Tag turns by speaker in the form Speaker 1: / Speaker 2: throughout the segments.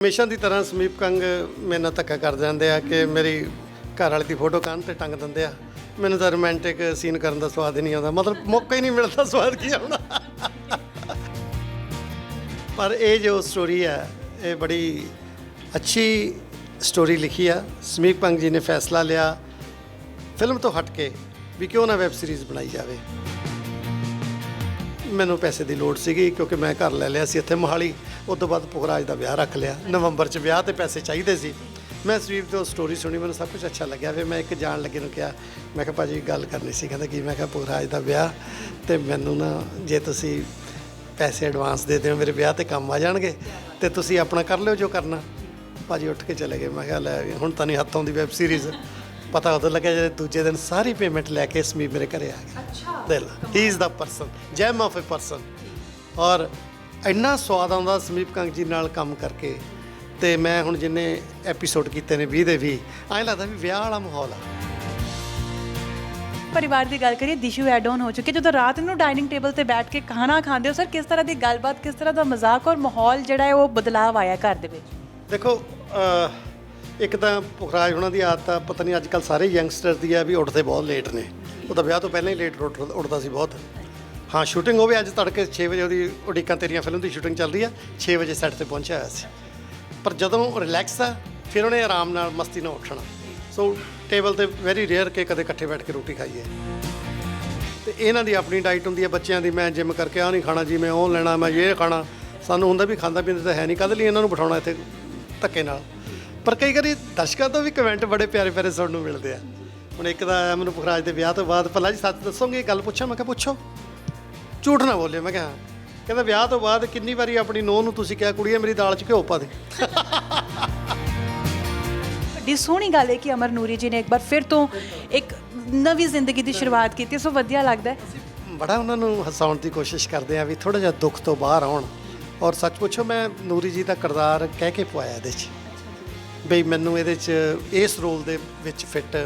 Speaker 1: ਹਮੇਸ਼ਾ ਦੀ ਤਰ੍ਹਾਂ ਸਮੀਪ ਕੰਗ ਮੇਰੇ ਨਾਲ ਧੱਕਾ ਕਰ ਜਾਂਦੇ ਆ ਕਿ ਮੇਰੀ ਘਰ ਵਾਲੀ ਦੀ ਫੋਟੋ ਕੰਨ ਤੇ ਟੰਗ ਦਿੰਦੇ ਆ। ਮੈਨੂੰ ਤਾਂ ਰੋਮਾਂਟਿਕ ਸੀਨ ਕਰਨ ਦਾ ਸਵਾਦ ਹੀ ਨਹੀਂ ਆਉਂਦਾ, ਮਤਲਬ ਮੌਕਾ ਹੀ ਨਹੀਂ ਮਿਲਦਾ ਸਵਾਦ ਕੀ ਆਉਣਾ। ਪਰ ਇਹ ਜੋ ਸਟੋਰੀ ਹੈ ਇਹ ਬੜੀ ਅੱਛੀ ਸਟੋਰੀ ਲਿਖੀ ਆ। ਸਮੀਪ ਕੰਗ ਜੀ ਨੇ ਫੈਸਲਾ ਲਿਆ ਫਿਲਮ ਤੋਂ ਹਟ ਕੇ ਵੀ ਕਿਉਂ ਨਾ ਵੈਬ ਸੀਰੀਜ਼ ਬਣਾਈ ਜਾਵੇ। ਮੈਨੂੰ ਪੈਸੇ ਦੀ ਲੋੜ ਸੀਗੀ ਕਿਉਂਕਿ ਮੈਂ ਘਰ ਲੈ ਲਿਆ ਸੀ ਇੱਥੇ ਮੋਹਾਲੀ। ਉਸ ਤੋਂ ਬਾਅਦ ਪੁਖਰਾਜ ਦਾ ਵਿਆਹ ਰੱਖ ਲਿਆ ਨਵੰਬਰ 'ਚ, ਵਿਆਹ 'ਤੇ ਪੈਸੇ ਚਾਹੀਦੇ ਸੀ। ਮੈਂ ਸਵੀਪ ਤੋਂ ਸਟੋਰੀ ਸੁਣੀ, ਮੈਨੂੰ ਸਭ ਕੁਝ ਅੱਛਾ ਲੱਗਿਆ। ਫਿਰ ਮੈਂ ਇੱਕ ਜਾਣ ਲੱਗੇ ਨੂੰ ਕਿਹਾ, ਮੈਂ ਕਿਹਾ ਭਾਜੀ ਗੱਲ ਕਰਨੀ ਸੀ। ਕਹਿੰਦਾ ਕੀ? ਮੈਂ ਕਿਹਾ ਪੁਖਰਾਜ ਦਾ ਵਿਆਹ ਅਤੇ ਮੈਨੂੰ ਨਾ ਜੇ ਤੁਸੀਂ ਪੈਸੇ ਐਡਵਾਂਸ ਦੇ ਦਿਓ ਮੇਰੇ ਵਿਆਹ 'ਤੇ ਕੰਮ ਆ ਜਾਣਗੇ ਅਤੇ ਤੁਸੀਂ ਆਪਣਾ ਕਰ ਲਿਓ ਜੋ ਕਰਨਾ। ਭਾਜੀ ਉੱਠ ਕੇ ਚਲੇ ਗਏ। ਮੈਂ ਕਿਹਾ ਲੈ ਹੁਣ ਤਾਂ ਨਹੀਂ ਹੱਥ ਆਉਂਦੀ ਵੈਬ ਸੀਰੀਜ਼। ਪਤਾ ਉਦੋਂ ਲੱਗਿਆ ਜਦੋਂ ਦੂਜੇ ਦਿਨ ਸਾਰੀ ਪੇਮੈਂਟ ਲੈ ਕੇ ਸਮੀਪ ਮੇਰੇ ਘਰੇ ਆ ਗਿਆ। ਦਿਲ ਹੀ is the person, jam of A person. ਔਰ ਇੰਨਾ ਸਵਾਦ ਆਉਂਦਾ ਸਮੀਪ ਕੰਗ ਜੀ ਨਾਲ ਕੰਮ ਕਰਕੇ। ਅਤੇ ਮੈਂ ਹੁਣ ਜਿੰਨੇ ਐਪੀਸੋਡ ਕੀਤੇ ਨੇ 20 ਦੇ 20 ਐਂ ਲੱਗਦਾ ਵੀ ਵਿਆਹ ਵਾਲਾ ਮਾਹੌਲ ਆ।
Speaker 2: ਪਰਿਵਾਰ ਦੀ ਗੱਲ ਕਰੀਏ, ਦਿਸ਼ੂ ਐਡ ਆਨ ਹੋ ਚੁੱਕੀ। ਜਦੋਂ ਰਾਤ ਨੂੰ ਡਾਈਨਿੰਗ ਟੇਬਲ ਤੇ ਬੈਠ ਕੇ ਖਾਣਾ ਖਾਂਦੇ ਹੋ ਸਰ, ਕਿਸ ਤਰ੍ਹਾਂ ਦੀ ਗੱਲਬਾਤ, ਕਿਸ ਤਰ੍ਹਾਂ ਦਾ ਮਜ਼ਾਕ ਔਰ ਮਾਹੌਲ ਜਿਹੜਾ ਹੈ ਉਹ ਬਦਲਾਅ ਆਇਆ ਘਰ ਦੇ ਵਿੱਚ?
Speaker 1: ਦੇਖੋ ਇੱਕ ਤਾਂ ਪੁਖਰਾਜ ਹੋਣਾ ਦੀ ਆਦਤ ਆ, ਪਤਾ ਨਹੀਂ ਅੱਜ ਕੱਲ੍ਹ ਸਾਰੇ ਯੰਗਸਟਰ ਦੀ ਆ ਵੀ ਉੱਠਦੇ ਬਹੁਤ ਲੇਟ ਨੇ। ਉਹ ਤਾਂ ਵਿਆਹ ਤੋਂ ਪਹਿਲਾਂ ਹੀ ਲੇਟ ਉੱਠਦਾ ਸੀ ਬਹੁਤ। ਹਾਂ ਸ਼ੂਟਿੰਗ ਹੋਵੇ ਅੱਜ ਤੜਕੇ 6 ਵਜੇ ਉਹਦੀ ਉਡੀਕਾਂ ਤੇਰੀਆਂ ਫਿਲਮ ਦੀ ਸ਼ੂਟਿੰਗ ਚੱਲ ਰਹੀ ਆ, 6 ਵਜੇ ਸੈੱਟ 'ਤੇ ਪਹੁੰਚਿਆ ਹੋਇਆ ਸੀ। ਪਰ ਜਦੋਂ ਰਿਲੈਕਸ ਆ ਫਿਰ ਉਹਨੇ ਆਰਾਮ ਨਾਲ ਮਸਤੀ ਨਾਲ ਉੱਠਣਾ। ਸੋ ਟੇਬਲ 'ਤੇ ਵੈਰੀ ਰੇਅਰ ਕਿ ਕਦੇ ਇਕੱਠੇ ਬੈਠ ਕੇ ਰੋਟੀ ਖਾਈਏ। ਅਤੇ ਇਹਨਾਂ ਦੀ ਆਪਣੀ ਡਾਈਟ ਹੁੰਦੀ ਹੈ, ਬੱਚਿਆਂ ਦੀ। ਮੈਂ ਜਿੰਮ ਕਰਕੇ ਆਹ ਨਹੀਂ ਖਾਣਾ ਜੀ, ਮੈਂ ਉਹ ਲੈਣਾ, ਮੈਂ ਇਹ ਖਾਣਾ। ਸਾਨੂੰ ਹੁੰਦਾ ਵੀ ਖਾਂਦਾ ਪੀਂਦਾ ਤਾਂ ਹੈ ਨਹੀਂ, ਕਦੇ ਲਈ ਇਹਨਾਂ ਨੂੰ ਬਿਠਾਉਣਾ ਇੱਥੇ ਧੱਕੇ ਨਾਲ। ਪਰ ਕਈ ਵਾਰੀ ਦਰਸ਼ਕਾਂ ਤੋਂ ਵੀ ਕਮੈਂਟ ਬੜੇ ਪਿਆਰੇ ਪਿਆਰੇ ਸੁਣਨ ਨੂੰ ਮਿਲਦੇ ਆ। ਹੁਣ ਇੱਕ ਦਾ ਮੈਨੂੰ ਪੁਖਰਾਜ ਦੇ ਵਿਆਹ ਤੋਂ ਬਾਅਦ, ਭਲਾ ਜੀ ਸੱਚ ਦੱਸੋਗੇ ਇਹ ਗੱਲ ਪੁੱਛਾਂ? ਮੈਂ ਕਿਹਾ ਪੁੱਛੋ, ਝੂਠ ਨਾ ਬੋਲਿਓ। ਮੈਂ ਕਿਹਾ ਕਹਿੰਦਾ ਵਿਆਹ ਤੋਂ ਬਾਅਦ ਕਿੰਨੀ ਵਾਰੀ ਆਪਣੀ ਨੂੰਹ ਨੂੰ ਤੁਸੀਂ ਕਿਹਾ ਕੁੜੀਏ ਮੇਰੀ ਦਾਲ 'ਚ ਘਿਓ ਪਾ ਦੇ।
Speaker 2: ਵੱਡੀ ਸੋਹਣੀ ਗੱਲ ਹੈ ਕਿ ਅਮਰ ਨੂਰੀ ਜੀ ਨੇ ਇੱਕ ਵਾਰ ਫਿਰ ਤੋਂ ਇੱਕ ਨਵੀਂ ਜ਼ਿੰਦਗੀ ਦੀ ਸ਼ੁਰੂਆਤ ਕੀਤੀ। ਸੋ ਵਧੀਆ ਲੱਗਦਾ।
Speaker 1: ਬੜਾ ਉਹਨਾਂ ਨੂੰ ਹਸਾਉਣ ਦੀ ਕੋਸ਼ਿਸ਼ ਕਰਦੇ ਆ ਵੀ ਥੋੜ੍ਹਾ ਜਿਹਾ ਦੁੱਖ ਤੋਂ ਬਾਹਰ ਆਉਣ। ਔਰ ਸੱਚ ਪੁੱਛੋ, ਮੈਂ ਨੂਰੀ ਜੀ ਦਾ ਕਿਰਦਾਰ ਕਹਿ ਕੇ ਪਵਾਇਆ ਇਹਦੇ 'ਚ ਬਈ ਮੈਨੂੰ ਇਹਦੇ 'ਚ ਇਸ ਰੋਲ ਦੇ ਵਿੱਚ ਫਿੱਟ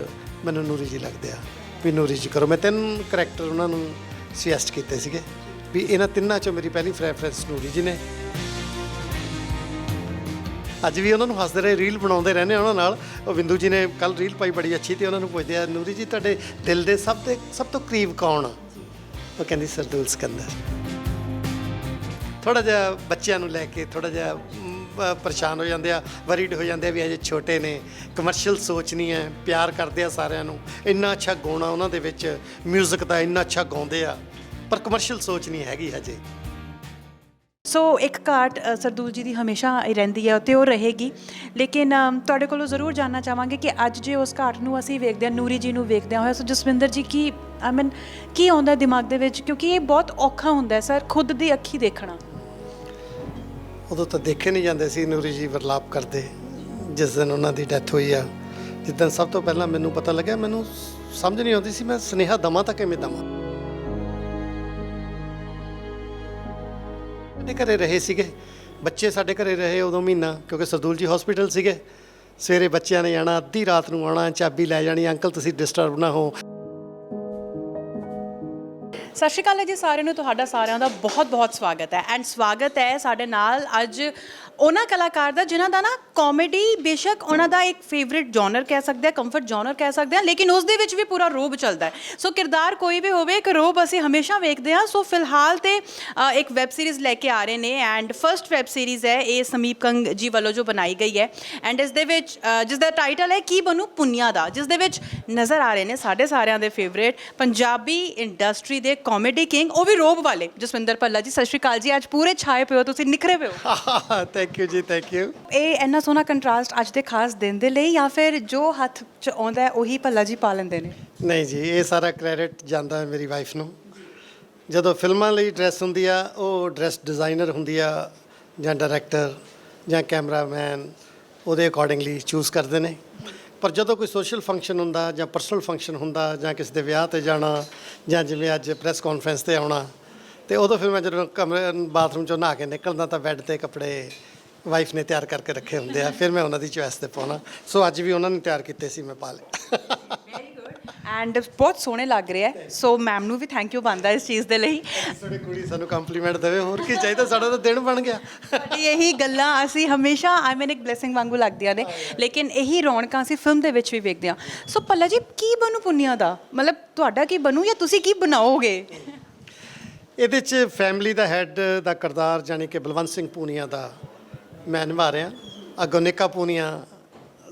Speaker 1: ਮੈਨੂੰ ਨੂਰੀ ਜੀ ਲੱਗਦੇ ਆ ਵੀ ਨੂਰੀ ਜੀ ਕਰੋ। ਮੈਂ 3 ਕਰੈਕਟਰ ਉਹਨਾਂ ਨੂੰ ਸੁਜੈਸਟ ਕੀਤੇ ਸੀਗੇ ਵੀ ਇਹਨਾਂ ਤਿੰਨਾਂ 'ਚੋਂ ਮੇਰੀ ਪਹਿਲੀ ਪ੍ਰੈਫਰੈਂਸ ਨੂਰੀ ਜੀ ਨੇ। ਅੱਜ ਵੀ ਉਹਨਾਂ ਨੂੰ ਹੱਸਦੇ ਰਹੇ, ਰੀਲ ਬਣਾਉਂਦੇ ਰਹਿੰਦੇ ਉਹਨਾਂ ਨਾਲ। ਉਹ ਬਿੰਦੂ ਜੀ ਨੇ ਕੱਲ੍ਹ ਰੀਲ ਪਾਈ ਬੜੀ ਅੱਛੀ, ਅਤੇ ਉਹਨਾਂ ਨੂੰ ਪੁੱਛਦੇ ਆ ਨੂਰੀ ਜੀ ਤੁਹਾਡੇ ਦਿਲ ਦੇ ਸਭ ਤੋਂ ਕਰੀਬ ਕੌਣ ਆ? ਉਹ ਕਹਿੰਦੀ ਸਰਦੂਲ ਸਿਕੰਦਰ। ਥੋੜ੍ਹਾ ਜਿਹਾ ਬੱਚਿਆਂ ਨੂੰ ਲੈ ਕੇ ਥੋੜ੍ਹਾ ਜਿਹਾ ਪਰੇਸ਼ਾਨ ਹੋ ਜਾਂਦੇ ਆ, ਵਰੀਡ ਹੋ ਜਾਂਦੇ ਆ ਵੀ ਅਜੇ ਛੋਟੇ ਨੇ, ਕਮਰਸ਼ੀਅਲ ਸੋਚ ਨਹੀਂ ਹੈ, ਪਿਆਰ ਕਰਦੇ ਆ ਸਾਰਿਆਂ ਨੂੰ। ਇੰਨਾ ਅੱਛਾ ਗਾਉਣਾ ਉਹਨਾਂ ਦੇ ਵਿੱਚ, ਮਿਊਜ਼ਿਕ ਦਾ ਇੰਨਾ ਅੱਛਾ ਗਾਉਂਦੇ ਆ, ਪਰ ਕਮਰਸ਼ੀਅਲ ਸੋਚ ਨਹੀਂ ਹੈਗੀ ਹਜੇ।
Speaker 2: ਸੋ ਇੱਕ ਘਾਟ ਸਰਦੂਲ ਜੀ ਦੀ ਹਮੇਸ਼ਾ ਰਹਿੰਦੀ ਹੈ ਅਤੇ ਉਹ ਰਹੇਗੀ। ਲੇਕਿਨ ਤੁਹਾਡੇ ਕੋਲੋਂ ਜ਼ਰੂਰ ਜਾਣਨਾ ਚਾਹਾਂਗੇ ਕਿ ਅੱਜ ਜੇ ਉਸ ਘਾਟ ਨੂੰ ਅਸੀਂ ਵੇਖਦੇ ਹਾਂ, ਨੂਰੀ ਜੀ ਨੂੰ ਵੇਖਦਿਆਂ ਹੋਇਆ, ਸੋ ਜਸਵਿੰਦਰ ਜੀ ਕੀ ਕੀ ਆਉਂਦਾ ਦਿਮਾਗ ਦੇ ਵਿੱਚ? ਕਿਉਂਕਿ ਇਹ ਬਹੁਤ ਔਖਾ ਹੁੰਦਾ ਸਰ ਖੁਦ ਦੀ ਅੱਖੀ ਦੇਖਣਾ।
Speaker 1: ਉਦੋਂ ਤਾਂ ਦੇਖੇ ਨਹੀਂ ਜਾਂਦੇ ਸੀ ਨੂਰੀ ਜੀ ਵਰਲਾਪ ਕਰਦੇ। ਜਿਸ ਦਿਨ ਉਹਨਾਂ ਦੀ ਡੈਥ ਹੋਈ ਆ, ਜਿਸ ਦਿਨ ਸਭ ਤੋਂ ਪਹਿਲਾਂ ਮੈਨੂੰ ਪਤਾ ਲੱਗਿਆ, ਮੈਨੂੰ ਸਮਝ ਨਹੀਂ ਆਉਂਦੀ ਸੀ ਮੈਂ ਸੁਨੇਹਾ ਦੇਵਾਂ ਤਾਂ ਕਿਵੇਂ ਦੇਵਾਂ। ਸਾਡੇ ਘਰੇ ਰਹੇ ਸੀਗੇ ਬੱਚੇ, ਸਾਡੇ ਘਰੇ ਰਹੇ ਉਦੋਂ ਮਹੀਨਾ, ਕਿਉਂਕਿ ਸਰਦੂਲ ਜੀ ਹਸਪੀਟਲ ਸੀਗੇ। ਸਵੇਰੇ ਬੱਚਿਆਂ ਨੇ ਜਾਣਾ, ਅੱਧੀ ਰਾਤ ਨੂੰ ਆਉਣਾ, ਚਾਬੀ ਲੈ ਜਾਣੀ, ਅੰਕਲ ਤੁਸੀਂ ਡਿਸਟਰਬ ਨਾ ਹੋ।
Speaker 2: ਸਤਿ ਸ਼੍ਰੀ ਅਕਾਲ ਜੀ ਸਾਰਿਆਂ ਨੂੰ, ਤੁਹਾਡਾ ਸਾਰਿਆਂ ਦਾ ਬਹੁਤ ਬਹੁਤ ਸਵਾਗਤ ਹੈ। ਐਂਡ ਸਵਾਗਤ ਹੈ ਸਾਡੇ ਨਾਲ ਅੱਜ ਉਹਨਾਂ ਕਲਾਕਾਰ ਦਾ ਜਿਨ੍ਹਾਂ ਦਾ ਨਾ ਕਾਮੇਡੀ ਬੇਸ਼ੱਕ ਉਹਨਾਂ ਦਾ ਇੱਕ ਫੇਵਰਿਟ ਜੋਨਰ ਕਹਿ ਸਕਦੇ ਹਾਂ, ਕੰਫਰਟ ਜੋਨਰ ਕਹਿ ਸਕਦੇ ਹਾਂ, ਲੇਕਿਨ ਉਸ ਦੇ ਵਿੱਚ ਵੀ ਪੂਰਾ ਰੋਬ ਚੱਲਦਾ ਹੈ। ਸੋ ਕਿਰਦਾਰ ਕੋਈ ਵੀ ਹੋਵੇ, ਇੱਕ ਰੋਬ ਅਸੀਂ ਹਮੇਸ਼ਾ ਵੇਖਦੇ ਹਾਂ। ਸੋ ਫਿਲਹਾਲ ਤੇ ਇੱਕ ਵੈਬ ਸੀਰੀਜ਼ ਲੈ ਕੇ ਆ ਰਹੇ ਨੇ ਐਂਡ ਫਸਟ ਵੈਬ ਸੀਰੀਜ਼ ਹੈ ਇਹ ਸਮੀਪ ਕੰਗ ਜੀ ਵੱਲੋਂ ਜੋ ਬਣਾਈ ਗਈ ਹੈ। ਐਂਡ ਇਸ ਦੇ ਵਿੱਚ ਜਿਸ ਦਾ ਟਾਈਟਲ ਹੈ ਕੀ ਬਣੂ ਪੁੰਨਿਆ ਦਾ, ਜਿਸ ਦੇ ਵਿੱਚ ਨਜ਼ਰ ਆ ਰਹੇ ਨੇ ਸਾਡੇ ਸਾਰਿਆਂ ਦੇ ਫੇਵਰੇਟ ਪੰਜਾਬੀ ਇੰਡਸਟਰੀ ਦੇ ਕਾਮੇਡੀ ਕਿੰਗ, ਉਹ ਵੀ ਰੋਬ ਵਾਲੇ, ਜਸਵਿੰਦਰ ਭੱਲਾ ਜੀ। ਸਤਿ ਸ਼੍ਰੀ ਅਕਾਲ ਜੀ। ਅੱਜ ਪੂਰੇ ਛਾਏ ਪਏ ਹੋ ਤੁਸੀਂ, ਨਿਖਰੇ ਪਏ ਹੋ।
Speaker 1: ਥੈਂਕ ਯੂ ਜੀ, ਥੈਂਕ ਯੂ।
Speaker 2: ਇਹ ਇੰਨਾ ਸੋਹਣਾ ਕੰਟਰਾਸਟ ਅੱਜ ਦੇ ਖਾਸ ਦਿਨ ਦੇ ਲਈ, ਜਾਂ ਫਿਰ ਜੋ ਹੱਥ 'ਚ ਆਉਂਦਾ ਉਹੀ ਭੱਲਾ ਜੀ ਪਾ ਲੈਂਦੇ ਨੇ?
Speaker 1: ਨਹੀਂ ਜੀ, ਇਹ ਸਾਰਾ ਕ੍ਰੈਡਿਟ ਜਾਂਦਾ ਹੈ ਮੇਰੀ ਵਾਈਫ ਨੂੰ। ਜਦੋਂ ਫਿਲਮਾਂ ਲਈ ਡਰੈਸ ਹੁੰਦੀ ਆ, ਉਹ ਡਰੈਸ ਡਿਜ਼ਾਈਨਰ ਹੁੰਦੀ ਆ ਜਾਂ ਡਾਇਰੈਕਟਰ ਜਾਂ ਕੈਮਰਾਮੈਨ, ਉਹਦੇ ਅਕੋਰਡਿੰਗਲੀ ਚੂਜ਼ ਕਰਦੇ ਨੇ। ਪਰ ਜਦੋਂ ਕੋਈ ਸੋਸ਼ਲ ਫੰਕਸ਼ਨ ਹੁੰਦਾ ਜਾਂ ਪਰਸਨਲ ਫੰਕਸ਼ਨ ਹੁੰਦਾ ਜਾਂ ਕਿਸੇ ਦੇ ਵਿਆਹ 'ਤੇ ਜਾਣਾ ਜਾਂ ਜਿਵੇਂ ਅੱਜ ਪ੍ਰੈਸ ਕਾਨਫਰੰਸ 'ਤੇ ਆਉਣਾ, ਅਤੇ ਉਦੋਂ ਫਿਰ ਮੈਂ ਜਦੋਂ ਬਾਥਰੂਮ 'ਚੋਂ ਨਹਾ ਕੇ ਨਿਕਲਦਾ ਤਾਂ ਬੈੱਡ 'ਤੇ ਕੱਪੜੇ ਵਾਈਫ ਨੇ ਤਿਆਰ ਕਰਕੇ ਰੱਖੇ ਹੁੰਦੇ ਆ, ਫਿਰ ਮੈਂ ਉਹਨਾਂ ਦੀ ਚੋਇਸ 'ਤੇ ਪਾਉਣਾ। ਸੋ ਅੱਜ ਵੀ ਉਹਨਾਂ ਨੇ ਤਿਆਰ ਕੀਤੇ ਸੀ, ਮੈਂ ਪਾ ਲਏ।
Speaker 2: ਐਂਡ ਬਹੁਤ ਸੋਹਣੇ ਲੱਗ ਰਹੇ ਹੈ, ਸੋ ਮੈਮ ਨੂੰ ਵੀ ਥੈਂਕ ਯੂ ਬਣਦਾ ਇਸ ਚੀਜ਼ ਦੇ ਲਈ।
Speaker 1: ਸਾਡੀ ਕੁੜੀ ਸਾਨੂੰ ਕੰਪਲੀਮੈਂਟ ਦੇਵੇ, ਹੋਰ ਕੀ ਚਾਹੀਦਾ, ਸਾਡਾ ਤਾਂ ਦਿਨ ਬਣ ਗਿਆ।
Speaker 2: ਸਾਡੀ ਇਹੀ ਗੱਲਾਂ ਅਸੀਂ ਹਮੇਸ਼ਾ ਆਈ ਮੀਨ ਇੱਕ ਬਲੇਸਿੰਗ ਵਾਂਗੂ ਲੱਗਦੀਆਂ ਨੇ, ਲੇਕਿਨ ਇਹੀ ਰੌਣਕਾਂ ਅਸੀਂ ਫਿਲਮ ਦੇ ਵਿੱਚ ਵੀ ਵੇਖਦੇ ਹਾਂ। ਸੋ ਪੱਲਾ ਜੀ ਕੀ ਬਣੂ ਪੁੰਨੀਆ ਦਾ, ਮਤਲਬ ਤੁਹਾਡਾ ਕੀ ਬਣੂ ਜਾਂ ਤੁਸੀਂ ਕੀ ਬਣਾਓਗੇ?
Speaker 1: ਇਹਦੇ 'ਚ ਫੈਮਿਲੀ ਦਾ ਹੈੱਡ ਦਾ ਕਿਰਦਾਰ ਜਾਣੀ ਕਿ ਬਲਵੰਤ ਸਿੰਘ ਪੂਨੀਆ ਦਾ ਮੈਂ ਨਿਭਾ ਰਿਹਾ। ਅੱਗੋਂ ਨਿੱਕਾ ਪੂਨੀਆ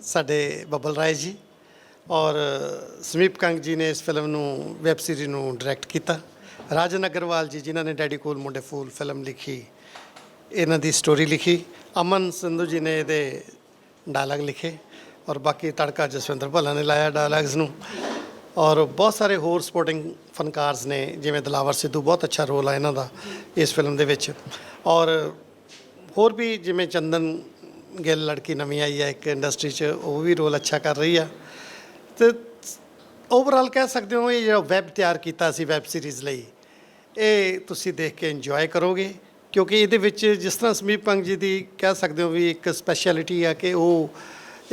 Speaker 1: ਸਾਡੇ ਬੱਬਲ ਰਾਏ ਜੀ ਔਰ ਸਮੀਪ ਕੰਗ ਜੀ ਨੇ ਇਸ ਫਿਲਮ ਨੂੰ ਵੈਬ ਸੀਰੀਜ਼ ਨੂੰ ਡਾਇਰੈਕਟ ਕੀਤਾ। ਰਾਜਨ ਅਗਰਵਾਲ ਜੀ ਜਿਨ੍ਹਾਂ ਨੇ ਡੈਡੀ ਕੋਲ ਮੁੰਡੇ ਫੂਲ ਫਿਲਮ ਲਿਖੀ, ਇਹਨਾਂ ਦੀ ਸਟੋਰੀ ਲਿਖੀ। ਅਮਨ ਸੰਧੂ ਜੀ ਨੇ ਇਹਦੇ ਡਾਇਲਾਗ ਲਿਖੇ ਔਰ ਬਾਕੀ ਤੜਕਾ ਜਸਵਿੰਦਰ ਭੱਲਾ ਨੇ ਲਾਇਆ ਡਾਇਲਾਗਸ ਨੂੰ। ਔਰ ਬਹੁਤ ਸਾਰੇ ਹੋਰ ਸਪੋਰਟਿੰਗ ਫਨਕਾਰਸ ਨੇ, ਜਿਵੇਂ ਦਿਲਾਵਰ ਸਿੱਧੂ, ਬਹੁਤ ਅੱਛਾ ਰੋਲ ਆ ਇਹਨਾਂ ਦਾ ਇਸ ਫਿਲਮ ਦੇ ਵਿੱਚ। ਔਰ ਹੋਰ ਵੀ ਜਿਵੇਂ ਚੰਦਨ ਗਿੱਲ ਲੜਕੀ ਨਵੀਂ ਆਈ ਹੈ ਇੱਕ ਇੰਡਸਟਰੀ 'ਚ, ਉਹ ਵੀ ਰੋਲ ਅੱਛਾ ਕਰ ਰਹੀ ਆ। ਅਤੇ ਓਵਰਆਲ ਕਹਿ ਸਕਦੇ ਹੋ ਇਹ ਜਿਹੜਾ ਵੈਬ ਤਿਆਰ ਕੀਤਾ ਸੀ ਵੈਬ ਸੀਰੀਜ਼ ਲਈ, ਇਹ ਤੁਸੀਂ ਦੇਖ ਕੇ ਇੰਜੋਏ ਕਰੋਗੇ, ਕਿਉਂਕਿ ਇਹਦੇ ਵਿੱਚ ਜਿਸ ਤਰ੍ਹਾਂ ਸਮੀਪ ਕੰਗ ਜੀ ਦੀ ਕਹਿ ਸਕਦੇ ਹੋ ਵੀ ਇੱਕ ਸਪੈਸ਼ਲਿਟੀ ਆ ਕਿ ਉਹ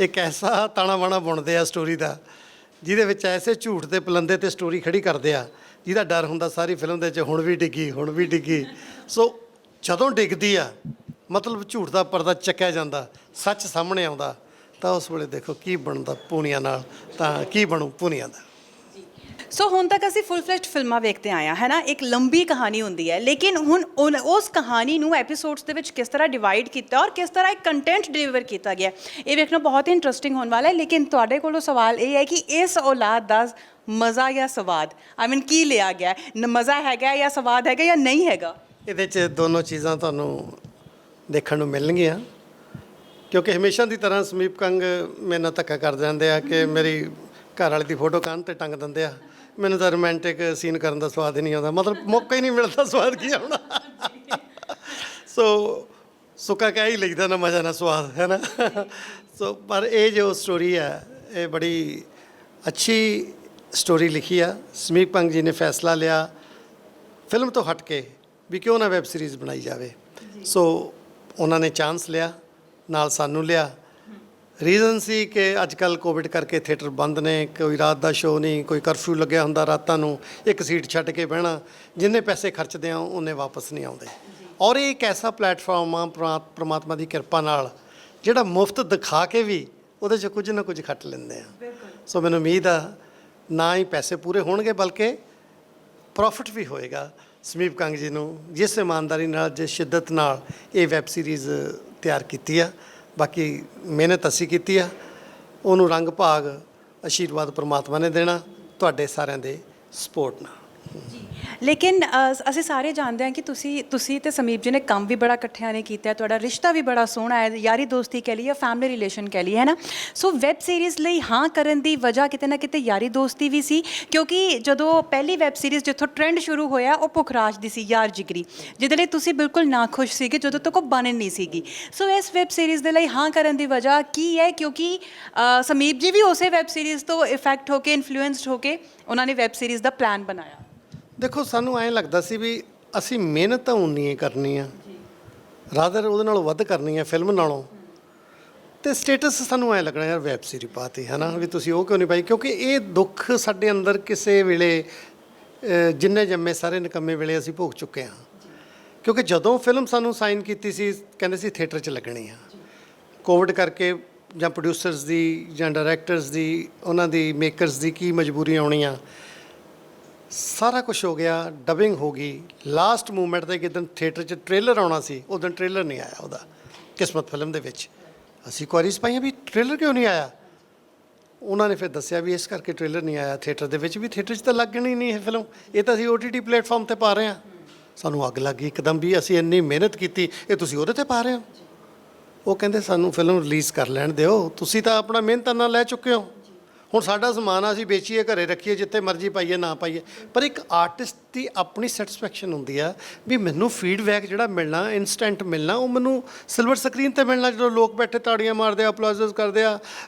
Speaker 1: ਇੱਕ ਐਸਾ ਤਾਣਾ ਬਾਣਾ ਬੁਣਦੇ ਆ ਸਟੋਰੀ ਦਾ, ਜਿਹਦੇ ਵਿੱਚ ਐਸੇ ਝੂਠ ਦੇ ਪਲੰਦੇ 'ਤੇ ਸਟੋਰੀ ਖੜੀ ਕਰਦੇ ਆ ਜਿਹਦਾ ਡਰ ਹੁੰਦਾ ਸਾਰੀ ਫਿਲਮ ਦੇ ਵਿੱਚ ਹੁਣ ਵੀ ਡਿੱਗੀ ਹੁਣ ਵੀ ਡਿੱਗੀ। ਸੋ ਜਦੋਂ ਡਿੱਗਦੀ ਆ ਮਤਲਬ ਝੂਠ ਦਾ ਪਰਦਾ ਚੱਕਿਆ ਜਾਂਦਾ, ਸੱਚ ਸਾਹਮਣੇ ਆਉਂਦਾ, ਤਾਂ ਉਸ ਵੇਲੇ ਦੇਖੋ ਕੀ ਬਣਦਾ ਪੂਨੀਆ ਨਾਲ, ਤਾਂ ਕੀ ਬਣੂ ਪੂਨੀਆ ਦਾ।
Speaker 2: ਸੋ ਹੁਣ ਤੱਕ ਅਸੀਂ ਫੁੱਲ ਫਲੈਸ਼ਡ ਫਿਲਮਾਂ ਵੇਖਦੇ ਆਏ ਹਾਂ, ਹੈ ਨਾ, ਇੱਕ ਲੰਬੀ ਕਹਾਣੀ ਹੁੰਦੀ ਹੈ, ਲੇਕਿਨ ਹੁਣ ਉਸ ਕਹਾਣੀ ਨੂੰ ਐਪੀਸੋਡਸ ਦੇ ਵਿੱਚ ਕਿਸ ਤਰ੍ਹਾਂ ਡਿਵਾਈਡ ਕੀਤਾ ਔਰ ਕਿਸ ਤਰ੍ਹਾਂ ਇੱਕ ਕੰਟੈਂਟ ਡਿਲੀਵਰ ਕੀਤਾ ਗਿਆ, ਇਹ ਵੇਖਣਾ ਬਹੁਤ ਹੀ ਇੰਟਰਸਟਿੰਗ ਹੋਣ ਵਾਲਾ ਹੈ। ਲੇਕਿਨ ਤੁਹਾਡੇ ਕੋਲੋਂ ਸਵਾਲ ਇਹ ਹੈ ਕਿ ਇਸ ਔਲਾਦ ਦਾ ਮਜ਼ਾ ਜਾਂ ਸਵਾਦ, ਆਈ ਮੀਨ ਕੀ ਲਿਆ ਗਿਆ, ਮਜ਼ਾ ਹੈਗਾ ਜਾਂ ਸਵਾਦ ਹੈਗਾ ਜਾਂ ਨਹੀਂ ਹੈਗਾ?
Speaker 1: ਇਹਦੇ 'ਚ ਦੋਨੋਂ ਚੀਜ਼ਾਂ ਤੁਹਾਨੂੰ ਦੇਖਣ ਨੂੰ ਮਿਲਣਗੀਆਂ, ਕਿਉਂਕਿ ਹਮੇਸ਼ਾ ਦੀ ਤਰ੍ਹਾਂ ਸਮੀਪ ਕੰਗ ਮੇਰੇ ਨਾਲ ਧੱਕਾ ਕਰ ਜਾਂਦੇ ਆ ਕਿ ਮੇਰੀ ਘਰ ਵਾਲੀ ਦੀ ਫੋਟੋ ਕੰਨ 'ਤੇ ਟੰਗ ਦਿੰਦੇ ਆ। ਮੈਨੂੰ ਤਾਂ ਰੋਮਾਂਟਿਕ ਸੀਨ ਕਰਨ ਦਾ ਸਵਾਦ ਹੀ ਨਹੀਂ ਆਉਂਦਾ, ਮਤਲਬ ਮੌਕਾ ਹੀ ਨਹੀਂ ਮਿਲਦਾ, ਸਵਾਦ ਕੀ ਆਉਣਾ। ਸੋ ਸੁੱਕਾ ਕਹਿ ਹੀ ਲਈਦਾ, ਨਾ ਮਜ਼ਾ ਨਾ ਸਵਾਦ, ਹੈ ਨਾ। ਸੋ ਪਰ ਇਹ ਜੋ ਸਟੋਰੀ ਹੈ ਇਹ ਬੜੀ ਅੱਛੀ ਸਟੋਰੀ ਲਿਖੀ ਆ। ਸਮੀਪ ਕੰਗ ਜੀ ਨੇ ਫੈਸਲਾ ਲਿਆ ਫਿਲਮ ਤੋਂ ਹਟ ਕੇ ਵੀ ਕਿਉਂ ਨਾ ਵੈਬ ਸੀਰੀਜ਼ ਬਣਾਈ ਜਾਵੇ। ਸੋ ਉਹਨਾਂ ਨੇ ਚਾਂਸ ਲਿਆ, ਨਾਲ ਸਾਨੂੰ ਲਿਆ। ਰੀਜ਼ਨ ਸੀ ਕਿ ਅੱਜ ਕੱਲ੍ਹ ਕੋਵਿਡ ਕਰਕੇ ਥੀਏਟਰ ਬੰਦ ਨੇ, ਕੋਈ ਰਾਤ ਦਾ ਸ਼ੋਅ ਨਹੀਂ, ਕੋਈ ਕਰਫਿਊ ਲੱਗਿਆ ਹੁੰਦਾ ਰਾਤਾਂ ਨੂੰ, ਇੱਕ ਸੀਟ ਛੱਡ ਕੇ ਬਹਿਣਾ, ਜਿੰਨੇ ਪੈਸੇ ਖਰਚਦੇ ਆ ਉਹਨੇ ਵਾਪਸ ਨਹੀਂ ਆਉਂਦੇ। ਔਰ ਇਹ ਇੱਕ ਐਸਾ ਪਲੇਟਫਾਰਮ ਆ ਪ੍ਰਮਾਤਮਾ ਦੀ ਕਿਰਪਾ ਨਾਲ ਜਿਹੜਾ ਮੁਫਤ ਦਿਖਾ ਕੇ ਵੀ ਉਹਦੇ 'ਚ ਕੁਝ ਨਾ ਕੁਝ ਖੱਟ ਲੈਂਦੇ ਆ। ਸੋ ਮੈਨੂੰ ਉਮੀਦ ਆ ਨਾ ਹੀ ਪੈਸੇ ਪੂਰੇ ਹੋਣਗੇ ਬਲਕਿ ਪ੍ਰੋਫਿਟ ਵੀ ਹੋਏਗਾ ਸਮੀਪ ਕੰਗ ਜੀ ਨੂੰ, ਜਿਸ ਇਮਾਨਦਾਰੀ ਨਾਲ, ਜਿਸ ਸ਼ਿੱਦਤ ਨਾਲ ਇਹ ਵੈਬ ਸੀਰੀਜ਼ ਤਿਆਰ ਕੀਤੀ ਆ। ਬਾਕੀ ਮਿਹਨਤ ਅਸੀਂ ਕੀਤੀ ਆ, ਉਹਨੂੰ ਰੰਗ ਭਾਗ ਆਸ਼ੀਰਵਾਦ ਪ੍ਰਮਾਤਮਾ ਨੇ ਦੇਣਾ ਤੁਹਾਡੇ ਸਾਰਿਆਂ ਦੇ ਸਪੋਰਟ ਨਾਲ।
Speaker 2: ਲੇਕਿਨ ਅਸੀਂ ਸਾਰੇ ਜਾਣਦੇ ਹਾਂ ਕਿ ਤੁਸੀਂ ਤੇ ਸਮੀਪ ਜੀ ਨੇ ਕੰਮ ਵੀ ਬੜਾ ਇਕੱਠਿਆਂ ਨੇ ਕੀਤਾ, ਤੁਹਾਡਾ ਰਿਸ਼ਤਾ ਵੀ ਬੜਾ ਸੋਹਣਾ ਹੈ, ਯਾਰੀ ਦੋਸਤੀ ਕਹਿ ਲਈ ਜਾਂ ਫੈਮਿਲੀ ਰਿਲੇਸ਼ਨ ਕਹਿ ਲਈ, ਹੈ ਨਾ। ਸੋ ਵੈਬ ਸੀਰੀਜ਼ ਲਈ ਹਾਂ ਕਰਨ ਦੀ ਵਜ੍ਹਾ ਕਿਤੇ ਨਾ ਕਿਤੇ ਯਾਰੀ ਦੋਸਤੀ ਵੀ ਸੀ, ਕਿਉਂਕਿ ਜਦੋਂ ਪਹਿਲੀ ਵੈਬ ਸੀਰੀਜ਼ ਜਿੱਥੋਂ ਟ੍ਰੈਂਡ ਸ਼ੁਰੂ ਹੋਇਆ ਉਹ ਪੁਖਰਾਜ ਦੀ ਸੀ, ਯਾਰ ਜਿਗਰੀ, ਜਿਹਦੇ ਲਈ ਤੁਸੀਂ ਬਿਲਕੁਲ ਨਾਖੁਸ਼ ਸੀਗੇ ਜਦੋਂ ਤੱਕ ਉਹ ਬਣ ਨਹੀਂ ਸੀਗੀ। ਸੋ ਇਸ ਵੈਬ ਸੀਰੀਜ਼ ਦੇ ਲਈ ਹਾਂ ਕਰਨ ਦੀ ਵਜ੍ਹਾ ਕੀ ਹੈ? ਕਿਉਂਕਿ ਸਮੀਪ ਜੀ ਵੀ ਉਸੇ ਵੈਬ ਸੀਰੀਜ਼ ਤੋਂ ਇਫੈਕਟ ਹੋ ਕੇ, ਇਨਫਲੂਐਂਸਡ ਹੋ ਕੇ ਉਹਨਾਂ ਨੇ ਵੈਬ ਸੀਰੀਜ਼ ਦਾ ਪਲਾਨ ਬਣਾਇਆ।
Speaker 1: ਦੇਖੋ ਸਾਨੂੰ ਐਂ ਲੱਗਦਾ ਸੀ ਵੀ ਅਸੀਂ ਮਿਹਨਤ ਤਾਂ ਉਨੀ ਹੀ ਕਰਨੀ ਆ, ਰਾਦਰ ਉਹਦੇ ਨਾਲੋਂ ਵੱਧ ਕਰਨੀ ਆ ਫਿਲਮ ਨਾਲੋਂ, ਅਤੇ ਸਟੇਟਸ ਸਾਨੂੰ ਐਂ ਲੱਗਣਾ ਯਾਰ ਵੈਬ ਸੀਰੀਜ਼ ਪਾਤੀ, ਹੈ ਨਾ, ਵੀ ਤੁਸੀਂ ਉਹ ਕਿਉਂ ਨਹੀਂ ਪਾਈ। ਕਿਉਂਕਿ ਇਹ ਦੁੱਖ ਸਾਡੇ ਅੰਦਰ ਕਿਸੇ ਵੇਲੇ ਜਿੰਨੇ ਜੰਮੇ ਸਾਰੇ ਨਿਕੰਮੇ ਵੇਲੇ ਅਸੀਂ ਭੋਗ ਚੁੱਕੇ ਹਾਂ। ਕਿਉਂਕਿ ਜਦੋਂ ਫਿਲਮ ਸਾਨੂੰ ਸਾਈਨ ਕੀਤੀ ਸੀ ਕਹਿੰਦੇ ਸੀ ਥੀਏਟਰ 'ਚ ਲੱਗਣੀ ਆ, ਕੋਵਿਡ ਕਰਕੇ ਜਾਂ ਪ੍ਰੋਡਿਊਸਰਸ ਦੀ ਜਾਂ ਡਾਇਰੈਕਟਰਸ ਦੀ, ਉਹਨਾਂ ਦੀ ਮੇਕਰਸ ਦੀ ਕੀ ਮਜਬੂਰੀਆਂ ਆਉਣੀਆਂ, ਸਾਰਾ ਕੁਝ ਹੋ ਗਿਆ, ਡਬਿੰਗ ਹੋ ਗਈ। ਲਾਸਟ ਮੂਮੈਂਟ 'ਤੇ ਜਿੱਦਣ ਥੀਏਟਰ 'ਚ ਟ੍ਰੇਲਰ ਆਉਣਾ ਸੀ ਉਸ ਦਿਨ ਟ੍ਰੇਲਰ ਨਹੀਂ ਆਇਆ ਉਹਦਾ, ਕਿਸਮਤ ਫਿਲਮ ਦੇ ਵਿੱਚ। ਅਸੀਂ ਕੁਆਰੀਜ਼ ਪਾਈਆਂ ਵੀ ਟ੍ਰੇਲਰ ਕਿਉਂ ਨਹੀਂ ਆਇਆ, ਉਹਨਾਂ ਨੇ ਫਿਰ ਦੱਸਿਆ ਵੀ ਇਸ ਕਰਕੇ ਟ੍ਰੇਲਰ ਨਹੀਂ ਆਇਆ ਥੀਏਟਰ ਦੇ ਵਿੱਚ, ਵੀ ਥੀਏਟਰ 'ਚ ਤਾਂ ਲੱਗਣੀ ਨਹੀਂ ਇਹ ਫਿਲਮ, ਇਹ ਤਾਂ ਅਸੀਂ OTT ਪਲੇਟਫਾਰਮ 'ਤੇ ਪਾ ਰਹੇ ਹਾਂ। ਸਾਨੂੰ ਅੱਗ ਲੱਗ ਗਈ ਇੱਕਦਮ ਵੀ ਅਸੀਂ ਇੰਨੀ ਮਿਹਨਤ ਕੀਤੀ, ਇਹ ਤੁਸੀਂ ਉਹਦੇ 'ਤੇ ਪਾ ਰਹੇ ਹੋ। ਉਹ ਕਹਿੰਦੇ ਸਾਨੂੰ ਫਿਲਮ ਰਿਲੀਜ਼ ਕਰ ਲੈਣ ਦਿਓ, ਤੁਸੀਂ ਤਾਂ ਆਪਣਾ ਮਿਹਨਤਾਂ ਨਾਲ ਲੈ ਚੁੱਕੇ ਹੋ, ਹੁਣ ਸਾਡਾ ਸਮਾਨ ਆ ਅਸੀਂ ਵੇਚੀਏ, ਘਰੇ ਰੱਖੀਏ, ਜਿੱਥੇ ਮਰਜ਼ੀ ਪਾਈਏ ਨਾ ਪਾਈਏ। ਪਰ ਇੱਕ ਆਰਟਿਸਟ ਦੀ ਆਪਣੀ ਸੈਟਿਸਫੈਕਸ਼ਨ ਹੁੰਦੀ ਆ ਵੀ ਮੈਨੂੰ ਫੀਡਬੈਕ ਜਿਹੜਾ ਮਿਲਣਾ, ਇਨਸਟੈਂਟ ਮਿਲਣਾ, ਉਹ ਮੈਨੂੰ ਸਿਲਵਰ ਸਕਰੀਨ 'ਤੇ ਮਿਲਣਾ, ਜਦੋਂ ਲੋਕ ਬੈਠੇ ਤਾੜੀਆਂ ਮਾਰਦੇ ਆ, ਅਪਲੋਜ਼ਸ ਕਰਦੇ ਆ,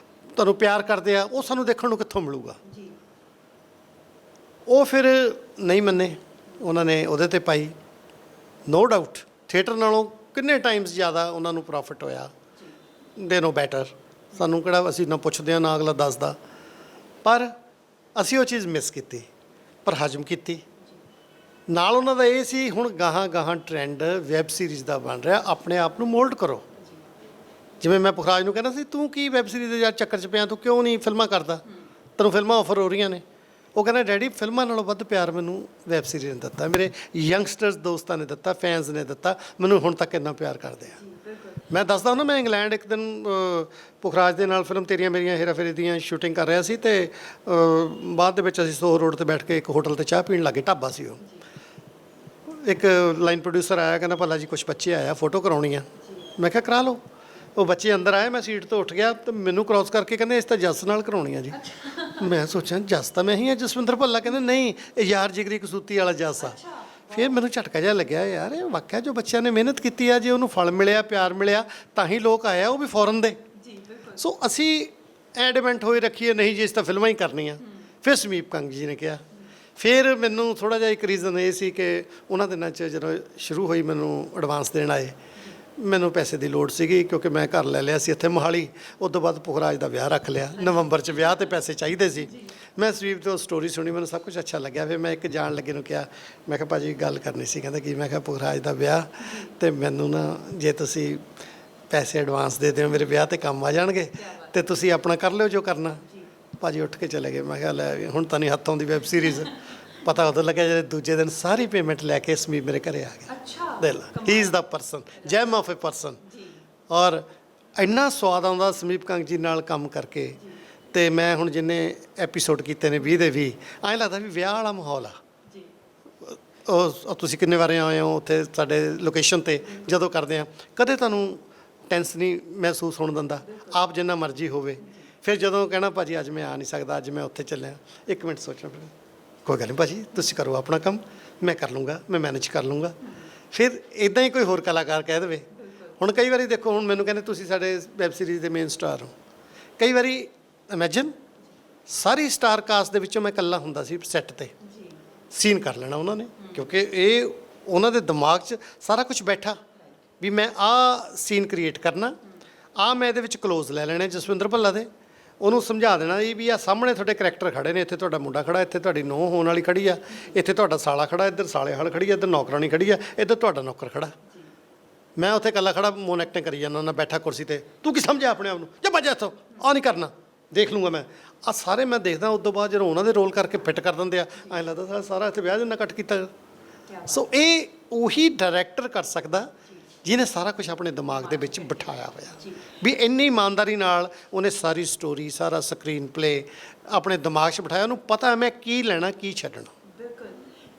Speaker 1: ਤੁਹਾਨੂੰ ਪਿਆਰ ਕਰਦੇ ਆ, ਉਹ ਸਾਨੂੰ ਦੇਖਣ ਨੂੰ ਕਿੱਥੋਂ ਮਿਲੂਗਾ। ਉਹ ਫਿਰ ਨਹੀਂ ਮੰਨੇ, ਉਹਨਾਂ ਨੇ ਉਹਦੇ 'ਤੇ ਪਾਈ। ਨੋ ਡਾਊਟ ਥੀਏਟਰ ਨਾਲੋਂ ਕਿੰਨੇ ਟਾਈਮਸ ਜ਼ਿਆਦਾ ਉਹਨਾਂ ਨੂੰ ਪ੍ਰੋਫਿਟ ਹੋਇਆ, ਦੇ ਨੋ ਬੈਟਰ। ਸਾਨੂੰ ਕਿਹੜਾ, ਅਸੀਂ ਨਾ ਪੁੱਛਦੇ ਹਾਂ ਨਾ ਅਗਲਾ ਦੱਸਦਾ। ਪਰ ਅਸੀਂ ਉਹ ਚੀਜ਼ ਮਿਸ ਕੀਤੀ ਪਰ ਹਜਮ ਕੀਤੀ। ਨਾਲ ਉਹਨਾਂ ਦਾ ਇਹ ਸੀ ਹੁਣ ਗਾਹਾਂ ਗਾਹਾਂ ਟ੍ਰੈਂਡ ਵੈਬ ਸੀਰੀਜ਼ ਦਾ ਬਣ ਰਿਹਾ, ਆਪਣੇ ਆਪ ਨੂੰ ਮੋਲਡ ਕਰੋ। ਜਿਵੇਂ ਮੈਂ ਪੁਖਰਾਜ ਨੂੰ ਕਹਿੰਦਾ ਸੀ, ਤੂੰ ਕੀ ਵੈਬ ਸੀਰੀਜ਼ ਦੇ ਯਾਰ ਚੱਕਰ 'ਚ ਪਿਆ, ਤੂੰ ਕਿਉਂ ਨਹੀਂ ਫਿਲਮਾਂ ਕਰਦਾ, ਤੈਨੂੰ ਫਿਲਮਾਂ ਆਫਰ ਹੋ ਰਹੀਆਂ ਨੇ। ਉਹ ਕਹਿੰਦਾ ਡੈਡੀ ਫਿਲਮਾਂ ਨਾਲੋਂ ਵੱਧ ਪਿਆਰ ਮੈਨੂੰ ਵੈਬ ਸੀਰੀਜ਼ ਨੇ ਦਿੱਤਾ, ਮੇਰੇ ਯੰਗਸਟਰਸ ਦੋਸਤਾਂ ਨੇ ਦਿੱਤਾ, ਫੈਨਸ ਨੇ ਦਿੱਤਾ, ਮੈਨੂੰ ਹੁਣ ਤੱਕ ਇੰਨਾ ਪਿਆਰ ਕਰਦੇ ਆ। ਮੈਂ ਦੱਸਦਾ ਹੁੰਦਾ, ਮੈਂ ਇੰਗਲੈਂਡ ਇੱਕ ਦਿਨ ਪੁਖਰਾਜ ਦੇ ਨਾਲ ਫਿਲਮ ਤੇਰੀਆਂ ਮੇਰੀਆਂ ਹੇਰਾ ਫੇਰੀ ਦੀਆਂ ਸ਼ੂਟਿੰਗ ਕਰ ਰਿਹਾ ਸੀ ਅਤੇ ਬਾਅਦ ਦੇ ਵਿੱਚ ਅਸੀਂ ਸੋਹ ਰੋਡ 'ਤੇ ਬੈਠ ਕੇ ਇੱਕ ਹੋਟਲ 'ਤੇ ਚਾਹ ਪੀਣ ਲੱਗੇ, ਢਾਬਾ ਸੀ ਉਹ। ਇੱਕ ਲਾਈਨ ਪ੍ਰੋਡਿਊਸਰ ਆਇਆ, ਕਹਿੰਦਾ ਭੱਲਾ ਜੀ ਕੁਛ ਬੱਚੇ ਆਇਆ, ਫੋਟੋ ਕਰਾਉਣੀ ਆ। ਮੈਂ ਕਿਹਾ ਕਰਾ ਲਓ। ਉਹ ਬੱਚੇ ਅੰਦਰ ਆਏ, ਮੈਂ ਸੀਟ ਤੋਂ ਉੱਠ ਗਿਆ ਅਤੇ ਮੈਨੂੰ ਕ੍ਰੋਸ ਕਰਕੇ ਕਹਿੰਦੇ ਇਸ ਤਾਂ ਜੱਸ ਨਾਲ ਕਰਾਉਣੀ ਆ ਜੀ। ਮੈਂ ਸੋਚਿਆ ਜੱਸ ਤਾਂ ਮੈਂ ਹੀ ਹਾਂ, ਜਸਵਿੰਦਰ ਭੱਲਾ। ਕਹਿੰਦੇ ਨਹੀਂ, ਇਹ ਯਾਰ ਜਿਗਰੀ ਕਸੂਤੀ ਵਾਲਾ ਜੱਸ ਆ। ਫਿਰ ਮੈਨੂੰ ਝਟਕਾ ਜਿਹਾ ਲੱਗਿਆ, ਯਾਰ ਇਹ ਵਾਕਿਆ ਜੋ ਬੱਚਿਆਂ ਨੇ ਮਿਹਨਤ ਕੀਤੀ ਆ, ਜੇ ਉਹਨੂੰ ਫਲ ਮਿਲਿਆ, ਪਿਆਰ ਮਿਲਿਆ, ਤਾਂ ਹੀ ਲੋਕ ਆਏ ਆ, ਉਹ ਵੀ ਫੋਰਨ ਦੇ। ਸੋ ਅਸੀਂ ਐਡਮੈਂਟ ਹੋਏ ਰੱਖੀਏ ਨਹੀਂ ਜੀ ਇਸ ਤਾਂ ਫਿਲਮਾਂ ਹੀ ਕਰਨੀਆਂ। ਫਿਰ ਸਮੀਪ ਕੰਗ ਜੀ ਨੇ ਕਿਹਾ। ਫਿਰ ਮੈਨੂੰ ਥੋੜ੍ਹਾ ਜਿਹਾ ਇੱਕ ਰੀਜ਼ਨ ਇਹ ਸੀ ਕਿ ਉਹਨਾਂ ਦਿਨਾਂ 'ਚ ਜਦੋਂ ਸ਼ੁਰੂ ਹੋਈ ਮੈਨੂੰ ਐਡਵਾਂਸ ਦੇਣ ਆਏ, ਮੈਨੂੰ ਪੈਸੇ ਦੀ ਲੋੜ ਸੀਗੀ ਕਿਉਂਕਿ ਮੈਂ ਘਰ ਲੈ ਲਿਆ ਸੀ ਇੱਥੇ ਮੋਹਾਲੀ। ਉਸ ਤੋਂ ਬਾਅਦ ਪੁਖਰਾਜ ਦਾ ਵਿਆਹ ਰੱਖ ਲਿਆ ਨਵੰਬਰ 'ਚ, ਵਿਆਹ 'ਤੇ ਪੈਸੇ ਚਾਹੀਦੇ ਸੀ। ਮੈਂ ਸਵੀਪ ਤੋਂ ਸਟੋਰੀ ਸੁਣੀ, ਮੈਨੂੰ ਸਭ ਕੁਝ ਅੱਛਾ ਲੱਗਿਆ। ਫਿਰ ਮੈਂ ਇੱਕ ਜਾਣ ਲੱਗੇ ਨੂੰ ਕਿਹਾ, ਮੈਂ ਕਿਹਾ ਭਾਜੀ ਗੱਲ ਕਰਨੀ ਸੀ। ਕਹਿੰਦਾ ਕੀ? ਮੈਂ ਕਿਹਾ ਪੁਖਰਾਜ ਦਾ ਵਿਆਹ ਅਤੇ ਮੈਨੂੰ ਨਾ ਜੇ ਤੁਸੀਂ ਪੈਸੇ ਐਡਵਾਂਸ ਦੇ ਦਿਓ ਮੇਰੇ ਵਿਆਹ 'ਤੇ ਕੰਮ ਆ ਜਾਣਗੇ ਅਤੇ ਤੁਸੀਂ ਆਪਣਾ ਕਰ ਲਿਓ ਜੋ ਕਰਨਾ। ਭਾਜੀ ਉੱਠ ਕੇ ਚਲੇ ਗਏ। ਮੈਂ ਕਿਹਾ ਲੈ ਵੀ ਹੁਣ ਤਾਂ ਨਹੀਂ ਹੱਥ ਆਉਂਦੀ ਵੈਬ ਸੀਰੀਜ਼। ਪਤਾ ਉਦੋਂ ਲੱਗਿਆ ਜਦੋਂ ਦੂਜੇ ਦਿਨ ਸਾਰੀ ਪੇਮੈਂਟ ਲੈ ਕੇ ਸਮੀਪ ਮੇਰੇ ਘਰੇ ਆ ਗਿਆ। ਦਿਲ ਹੀ is the person, jam of A person. ਔਰ ਇੰਨਾ ਸਵਾਦ ਆਉਂਦਾ ਸਮੀਪ ਕੰਗ ਜੀ ਨਾਲ ਕੰਮ ਕਰਕੇ। ਅਤੇ ਮੈਂ ਹੁਣ ਜਿੰਨੇ ਐਪੀਸੋਡ ਕੀਤੇ ਨੇ 20 ਦੇ 20, ਐਂ ਲੱਗਦਾ ਵੀ ਵਿਆਹ ਵਾਲਾ ਮਾਹੌਲ ਆ। ਉਹ ਤੁਸੀਂ ਕਿੰਨੇ ਵਾਰੇ ਆਏ ਹੋ ਉੱਥੇ ਸਾਡੇ ਲੋਕੇਸ਼ਨ 'ਤੇ ਜਦੋਂ ਕਰਦੇ ਆ, ਕਦੇ ਤੁਹਾਨੂੰ ਟੈਂਸ ਨਹੀਂ ਮਹਿਸੂਸ ਹੋਣ ਦਿੰਦਾ, ਆਪ ਜਿੰਨਾ ਮਰਜ਼ੀ ਹੋਵੇ। ਫਿਰ ਜਦੋਂ ਕਹਿਣਾ ਭਾਜੀ ਅੱਜ ਮੈਂ ਆ ਨਹੀਂ ਸਕਦਾ, ਅੱਜ ਮੈਂ ਉੱਥੇ ਚੱਲਿਆ, 1 ਮਿੰਟ ਸੋਚਣਾ ਫਿਰ ਕੋਈ ਗੱਲ ਨਹੀਂ ਭਾਜੀ ਤੁਸੀਂ ਕਰੋ ਆਪਣਾ ਕੰਮ, ਮੈਂ ਕਰ ਲੂੰਗਾ, ਮੈਂ ਮੈਨੇਜ ਕਰ ਲੂੰਗਾ। ਫਿਰ ਇੱਦਾਂ ਹੀ ਕੋਈ ਹੋਰ ਕਲਾਕਾਰ ਕਹਿ ਦੇਵੇ। ਹੁਣ ਕਈ ਵਾਰੀ ਦੇਖੋ, ਹੁਣ ਮੈਨੂੰ ਕਹਿੰਦੇ ਤੁਸੀਂ ਸਾਡੇ ਵੈਬ ਸੀਰੀਜ਼ ਦੇ ਮੇਨ ਸਟਾਰ ਹੋ। ਕਈ ਵਾਰੀ ਇਮੈਜਿਨ ਸਾਰੀ ਸਟਾਰ ਕਾਸਟ ਦੇ ਵਿੱਚੋਂ ਮੈਂ ਇਕੱਲਾ ਹੁੰਦਾ ਸੀ ਸੈੱਟ 'ਤੇ, ਸੀਨ ਕਰ ਲੈਣਾ ਉਹਨਾਂ ਨੇ, ਕਿਉਂਕਿ ਇਹ ਉਹਨਾਂ ਦੇ ਦਿਮਾਗ 'ਚ ਸਾਰਾ ਕੁਝ ਬੈਠਾ ਵੀ ਮੈਂ ਆਹ ਸੀਨ ਕ੍ਰੀਏਟ ਕਰਨਾ, ਆਹ ਮੈਂ ਇਹਦੇ ਵਿੱਚ ਕਲੋਜ਼ ਲੈ ਲੈਣੇ ਜਸਵਿੰਦਰ ਭੱਲਾ ਦੇ, ਉਹਨੂੰ ਸਮਝਾ ਦੇਣਾ ਵੀ ਆਹ ਸਾਹਮਣੇ ਤੁਹਾਡੇ ਕਰੈਕਟਰ ਖੜ੍ਹੇ ਨੇ, ਇੱਥੇ ਤੁਹਾਡਾ ਮੁੰਡਾ ਖੜ੍ਹਾ, ਇੱਥੇ ਤੁਹਾਡੀ ਨੂੰਹ ਹੋਣ ਵਾਲੀ ਖੜ੍ਹੀ ਆ, ਇੱਥੇ ਤੁਹਾਡਾ ਸਾਲਾ ਖੜ੍ਹਾ, ਇੱਧਰ ਸਾਲੇ ਹਾਲ ਖੜ੍ਹੀ ਆ, ਇੱਧਰ ਨੌਕਰਾਣੀ ਖੜ੍ਹੀ ਆ, ਇੱਧਰ ਤੁਹਾਡਾ ਨੌਕਰ ਖੜ੍ਹਾ। ਮੈਂ ਉੱਥੇ ਇਕੱਲਾ ਖੜ੍ਹਾ ਮੋਨ ਐਕਟਿੰਗ ਕਰੀ ਜਾਂਦਾ ਹੁੰਦਾ ਬੈਠਾ ਕੁਰਸੀ 'ਤੇ। ਤੂੰ ਕੀ ਸਮਝਿਆ ਆਪਣੇ ਆਪ ਨੂੰ? ਜਾਂ ਭੱਜ ਇੱਥੋਂ, ਆਹ ਨਹੀਂ ਕਰਨਾ, ਦੇਖ ਲੂੰਗਾ ਮੈਂ। ਆਹ ਸਾਰੇ ਮੈਂ ਦੇਖਦਾ। ਉਸ ਤੋਂ ਬਾਅਦ ਜਦੋਂ ਉਹਨਾਂ ਦੇ ਰੋਲ ਕਰਕੇ ਫਿੱਟ ਕਰ ਦਿੰਦੇ ਆ, ਐਂ ਲੱਗਦਾ ਸਾਰਾ ਇੱਥੇ ਵਿਆਹ ਜਿੰਨਾ ਕੱਟ ਕੀਤਾ। ਸੋ ਇਹ ਉਹੀ ਡਾਇਰੈਕਟਰ ਕਰ ਸਕਦਾ ਜਿਹਨੇ ਸਾਰਾ ਕੁਝ ਆਪਣੇ ਦਿਮਾਗ ਦੇ ਵਿੱਚ ਬਿਠਾਇਆ ਹੋਇਆ, ਵੀ ਇੰਨੀ ਇਮਾਨਦਾਰੀ ਨਾਲ ਉਹਨੇ ਸਾਰੀ ਸਟੋਰੀ, ਸਾਰਾ ਸਕਰੀਨ ਪਲੇ ਆਪਣੇ ਦਿਮਾਗ 'ਚ ਬਿਠਾਇਆ। ਉਹਨੂੰ ਪਤਾ ਮੈਂ ਕੀ ਲੈਣਾ, ਕੀ ਛੱਡਣਾ।
Speaker 2: ਬਿਲਕੁਲ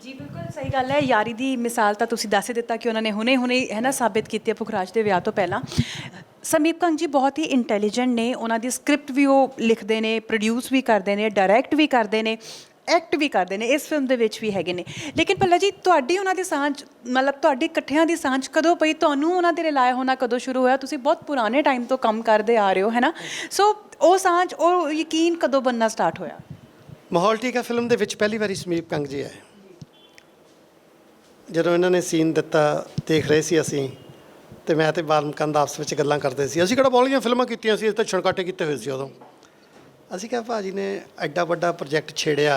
Speaker 2: ਜੀ, ਬਿਲਕੁਲ ਸਹੀ ਗੱਲ ਹੈ। ਯਾਰੀ ਦੀ ਮਿਸਾਲ ਤਾਂ ਤੁਸੀਂ ਦੱਸ ਹੀ ਦਿੱਤਾ ਕਿ ਉਹਨਾਂ ਨੇ ਹੁਣੇ ਹੈ ਨਾ ਸਾਬਿਤ ਕੀਤੀ ਹੈ ਪੁਖਰਾਜ ਦੇ ਵਿਆਹ ਤੋਂ ਪਹਿਲਾਂ। ਸਮੀਪ ਕੰਗ ਜੀ ਬਹੁਤ ਹੀ ਇੰਟੈਲੀਜੈਂਟ ਨੇ, ਉਹਨਾਂ ਦੀ ਸਕ੍ਰਿਪਟ ਵੀ ਉਹ ਲਿਖਦੇ ਨੇ, ਪ੍ਰੋਡਿਊਸ ਵੀ ਕਰਦੇ ਨੇ, ਡਾਇਰੈਕਟ ਵੀ ਕਰਦੇ ਨੇ, ਐਕਟ ਵੀ ਕਰਦੇ ਨੇ, ਇਸ ਫਿਲਮ ਦੇ ਵਿੱਚ ਵੀ ਹੈਗੇ ਨੇ। ਲੇਕਿਨ ਭੱਲਾ ਜੀ ਤੁਹਾਡੀ ਉਹਨਾਂ ਦੀ ਸਾਂਝ, ਮਤਲਬ ਤੁਹਾਡੀ ਇਕੱਠਿਆਂ ਦੀ ਸਾਂਝ ਕਦੋਂ ਪਈ? ਤੁਹਾਨੂੰ ਉਹਨਾਂ 'ਤੇ ਰਿਲਾਏ ਹੋਣਾ ਕਦੋਂ ਸ਼ੁਰੂ ਹੋਇਆ? ਤੁਸੀਂ ਬਹੁਤ ਪੁਰਾਣੇ ਟਾਈਮ ਤੋਂ ਕੰਮ ਕਰਦੇ ਆ ਰਹੇ ਹੋ, ਹੈ ਨਾ। ਸੋ ਉਹ ਸਾਂਝ, ਉਹ ਯਕੀਨ ਕਦੋਂ ਬਣਨਾ ਸਟਾਰਟ ਹੋਇਆ?
Speaker 1: ਮਾਹੌਲ ਠੀਕ ਹੈ ਫਿਲਮ ਦੇ ਵਿੱਚ ਪਹਿਲੀ ਵਾਰੀ ਸਮੀਪ ਕੰਗ ਜੀ ਆਏ। ਜਦੋਂ ਇਹਨਾਂ ਨੇ ਸੀਨ ਦਿੱਤਾ, ਦੇਖ ਰਹੇ ਸੀ ਅਸੀਂ, ਅਤੇ ਮੈਂ ਅਤੇ ਬਾਲਮ ਕੰਦ ਆਪਸ ਵਿੱਚ ਗੱਲਾਂ ਕਰਦੇ ਸੀ। ਅਸੀਂ ਕਿਹੜਾ ਬਾਹਲੀਆਂ ਫਿਲਮਾਂ ਕੀਤੀਆਂ ਸੀ, ਅਸੀਂ ਤਾਂ ਛਣਕਾਟੇ ਕੀਤੇ ਹੋਏ ਸੀ ਉਦੋਂ। ਅਸੀਂ ਕਿਹਾ ਭਾਜੀ ਨੇ ਐਡਾ ਵੱਡਾ ਪ੍ਰੋਜੈਕਟ ਛੇੜਿਆ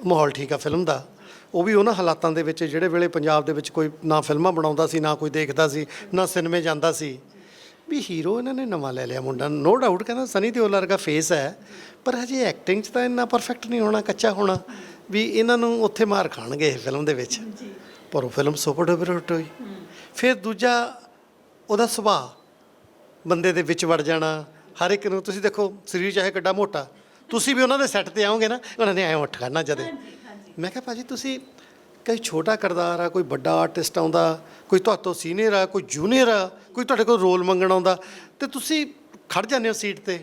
Speaker 1: ਮਾਹੌਲ ਠੀਕ ਆ ਫਿਲਮ ਦਾ, ਉਹ ਵੀ ਉਹਨਾਂ ਹਾਲਾਤਾਂ ਦੇ ਵਿੱਚ ਜਿਹੜੇ ਵੇਲੇ ਪੰਜਾਬ ਦੇ ਵਿੱਚ ਕੋਈ ਨਾ ਫਿਲਮਾਂ ਬਣਾਉਂਦਾ ਸੀ, ਨਾ ਕੋਈ ਦੇਖਦਾ ਸੀ, ਨਾ ਸਿਨੇਮੇ ਜਾਂਦਾ ਸੀ, ਵੀ ਹੀਰੋ ਇਹਨਾਂ ਨੇ ਨਵਾਂ ਲੈ ਲਿਆ ਮੁੰਡਾ। ਨੋ ਡਾਊਟ ਕਹਿੰਦਾ ਸਨੀ ਦਿਓਲ ਵਰਗਾ ਫੇਸ ਹੈ, ਪਰ ਹਜੇ ਐਕਟਿੰਗ 'ਚ ਤਾਂ ਇੰਨਾ ਪਰਫੈਕਟ ਨਹੀਂ ਹੋਣਾ, ਕੱਚਾ ਹੋਣਾ, ਵੀ ਇਹਨਾਂ ਨੂੰ ਉੱਥੇ ਮਾਰ ਖਾਣਗੇ ਫਿਲਮ ਦੇ ਵਿੱਚ। ਪਰ ਉਹ ਫਿਲਮ ਸੁਪਰ ਡੁਪਰ ਹਿੱਟ ਹੋਈ। ਫਿਰ ਦੂਜਾ ਉਹਦਾ ਸੁਭਾਅ, ਬੰਦੇ ਦੇ ਵਿੱਚ ਵੜ ਜਾਣਾ ਹਰ ਇੱਕ ਨੂੰ। ਤੁਸੀਂ ਦੇਖੋ ਸਰੀਰ ਚਾਹੇ ਕਿੱਡਾ ਮੋਟਾ, ਤੁਸੀਂ ਵੀ ਉਹਨਾਂ ਦੇ ਸੈੱਟ 'ਤੇ ਆਓਗੇ ਨਾ, ਉਹਨਾਂ ਨੇ ਐਂ ਉੱਠ ਖੜਨਾ ਜਦੇ। ਮੈਂ ਕਿਹਾ ਭਾਜੀ ਤੁਸੀਂ ਕਈ ਛੋਟਾ ਕਿਰਦਾਰ ਆ, ਕੋਈ ਵੱਡਾ ਆਰਟਿਸਟ ਆਉਂਦਾ, ਕੋਈ ਤੁਹਾਡੇ ਤੋਂ ਸੀਨੀਅਰ ਆ, ਕੋਈ ਜੂਨੀਅਰ ਆ, ਕੋਈ ਤੁਹਾਡੇ ਕੋਲ ਰੋਲ ਮੰਗਣ ਆਉਂਦਾ, ਅਤੇ ਤੁਸੀਂ ਖੜ੍ਹ ਜਾਂਦੇ ਹੋ ਸੀਟ 'ਤੇ।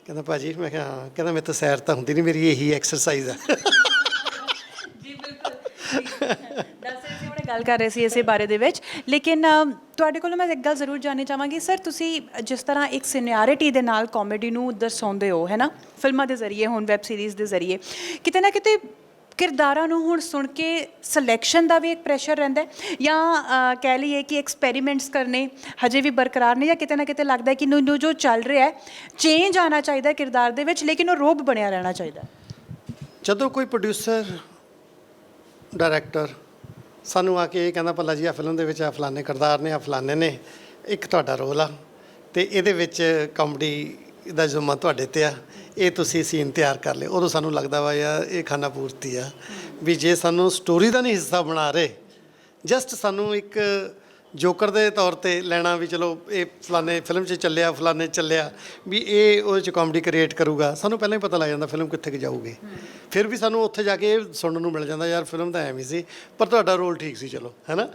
Speaker 1: ਕਹਿੰਦਾ ਭਾਜੀ, ਮੈਂ ਕਿਹਾ ਹਾਂ। ਕਹਿੰਦਾ ਮੇਰੇ ਤੋਂ ਸੈਰ ਤਾਂ ਹੁੰਦੀ ਨਹੀਂ, ਮੇਰੀ ਇਹੀ ਐਕਸਰਸਾਈਜ਼ ਆ।
Speaker 2: ਗੱਲ ਕਰ ਰਹੇ ਸੀ ਇਸੇ ਬਾਰੇ ਦੇ ਵਿੱਚ। ਲੇਕਿਨ ਤੁਹਾਡੇ ਕੋਲੋਂ ਮੈਂ ਇੱਕ ਗੱਲ ਜ਼ਰੂਰ ਜਾਣਨੀ ਚਾਹਾਂਗੀ ਸਰ, ਤੁਸੀਂ ਜਿਸ ਤਰ੍ਹਾਂ ਇੱਕ ਸੀਨੀਅਰਿਟੀ ਦੇ ਨਾਲ ਕਾਮੇਡੀ ਨੂੰ ਦਰਸਾਉਂਦੇ ਹੋ, ਹੈ ਨਾ, ਫਿਲਮਾਂ ਦੇ ਜ਼ਰੀਏ, ਹੁਣ ਵੈਬ ਸੀਰੀਜ਼ ਦੇ ਜ਼ਰੀਏ, ਕਿਤੇ ਨਾ ਕਿਤੇ ਕਿਰਦਾਰਾਂ ਨੂੰ ਹੁਣ ਸੁਣ ਕੇ ਸਿਲੈਕਸ਼ਨ ਦਾ ਵੀ ਇੱਕ ਪ੍ਰੈਸ਼ਰ ਰਹਿੰਦਾ, ਜਾਂ ਕਹਿ ਲਈਏ ਕਿ ਐਕਸਪੈਰੀਮੈਂਟਸ ਕਰਨੇ ਹਜੇ ਵੀ ਬਰਕਰਾਰ ਨੇ, ਜਾਂ ਕਿਤੇ ਨਾ ਕਿਤੇ ਲੱਗਦਾ ਕਿ ਨੂੰ ਜੋ ਚੱਲ ਰਿਹਾ ਚੇਂਜ ਆਉਣਾ ਚਾਹੀਦਾ ਕਿਰਦਾਰ ਦੇ ਵਿੱਚ, ਲੇਕਿਨ ਉਹ ਰੋਬ ਬਣਿਆ ਰਹਿਣਾ ਚਾਹੀਦਾ?
Speaker 1: ਜਦੋਂ ਕੋਈ ਪ੍ਰੋਡਿਊਸਰ ਡਾਇਰੈਕਟਰ ਸਾਨੂੰ ਆ ਕੇ ਇਹ ਕਹਿੰਦਾ ਭੱਲਾ ਜੀ ਆ ਫਿਲਮ ਦੇ ਵਿੱਚ ਆ ਫਲਾਣੇ ਕਿਰਦਾਰ ਨੇ, ਆ ਫਲਾਣੇ ਨੇ, ਇੱਕ ਤੁਹਾਡਾ ਰੋਲ ਆ ਤੇ ਇਹਦੇ ਵਿੱਚ ਕਾਮੇਡੀ ਦਾ ਜ਼ਿੰਮਾ ਤੁਹਾਡੇ ਤੇ ਆ, ਇਹ ਤੁਸੀਂ ਸੀਨ ਤਿਆਰ ਕਰ ਲਿਓ, ਉਦੋਂ ਸਾਨੂੰ ਲੱਗਦਾ ਵਾ ਯਾਰ ਇਹ ਖਾਨਾ ਪੂਰਤੀ ਆ ਵੀ ਜੇ ਸਾਨੂੰ ਸਟੋਰੀ ਦਾ ਨਹੀਂ ਹਿੱਸਾ ਬਣਾ ਰਹੇ, ਜਸਟ ਸਾਨੂੰ ਇੱਕ ਜੋਕਰ ਦੇ ਤੌਰ ਤੇ ਲੈਣਾ ਵੀ ਚਲੋ ਇਹ ਫਲਾਣੇ ਫਿਲਮ 'ਚ ਚੱਲਿਆ, ਫਲਾਣੇ ਚੱਲਿਆ, ਵੀ ਇਹ ਉਹਦੇ 'ਚ ਕਾਮੇਡੀ ਕ੍ਰੀਏਟ ਕਰੂਗਾ, ਸਾਨੂੰ ਪਹਿਲਾਂ ਹੀ ਪਤਾ ਲੱਗ ਜਾਂਦਾ ਫਿਲਮ ਕਿੱਥੇ ਕੁ ਜਾਊਗੀ। ਫਿਰ ਵੀ ਸਾਨੂੰ ਉੱਥੇ ਜਾ ਕੇ ਇਹ ਸੁਣਨ ਨੂੰ ਮਿਲ ਜਾਂਦਾ ਯਾਰ ਫਿਲਮ ਤਾਂ ਐਵੇਂ ਸੀ ਪਰ ਤੁਹਾਡਾ ਰੋਲ ਠੀਕ ਸੀ, ਚਲੋ ਹੈ ਨਾ।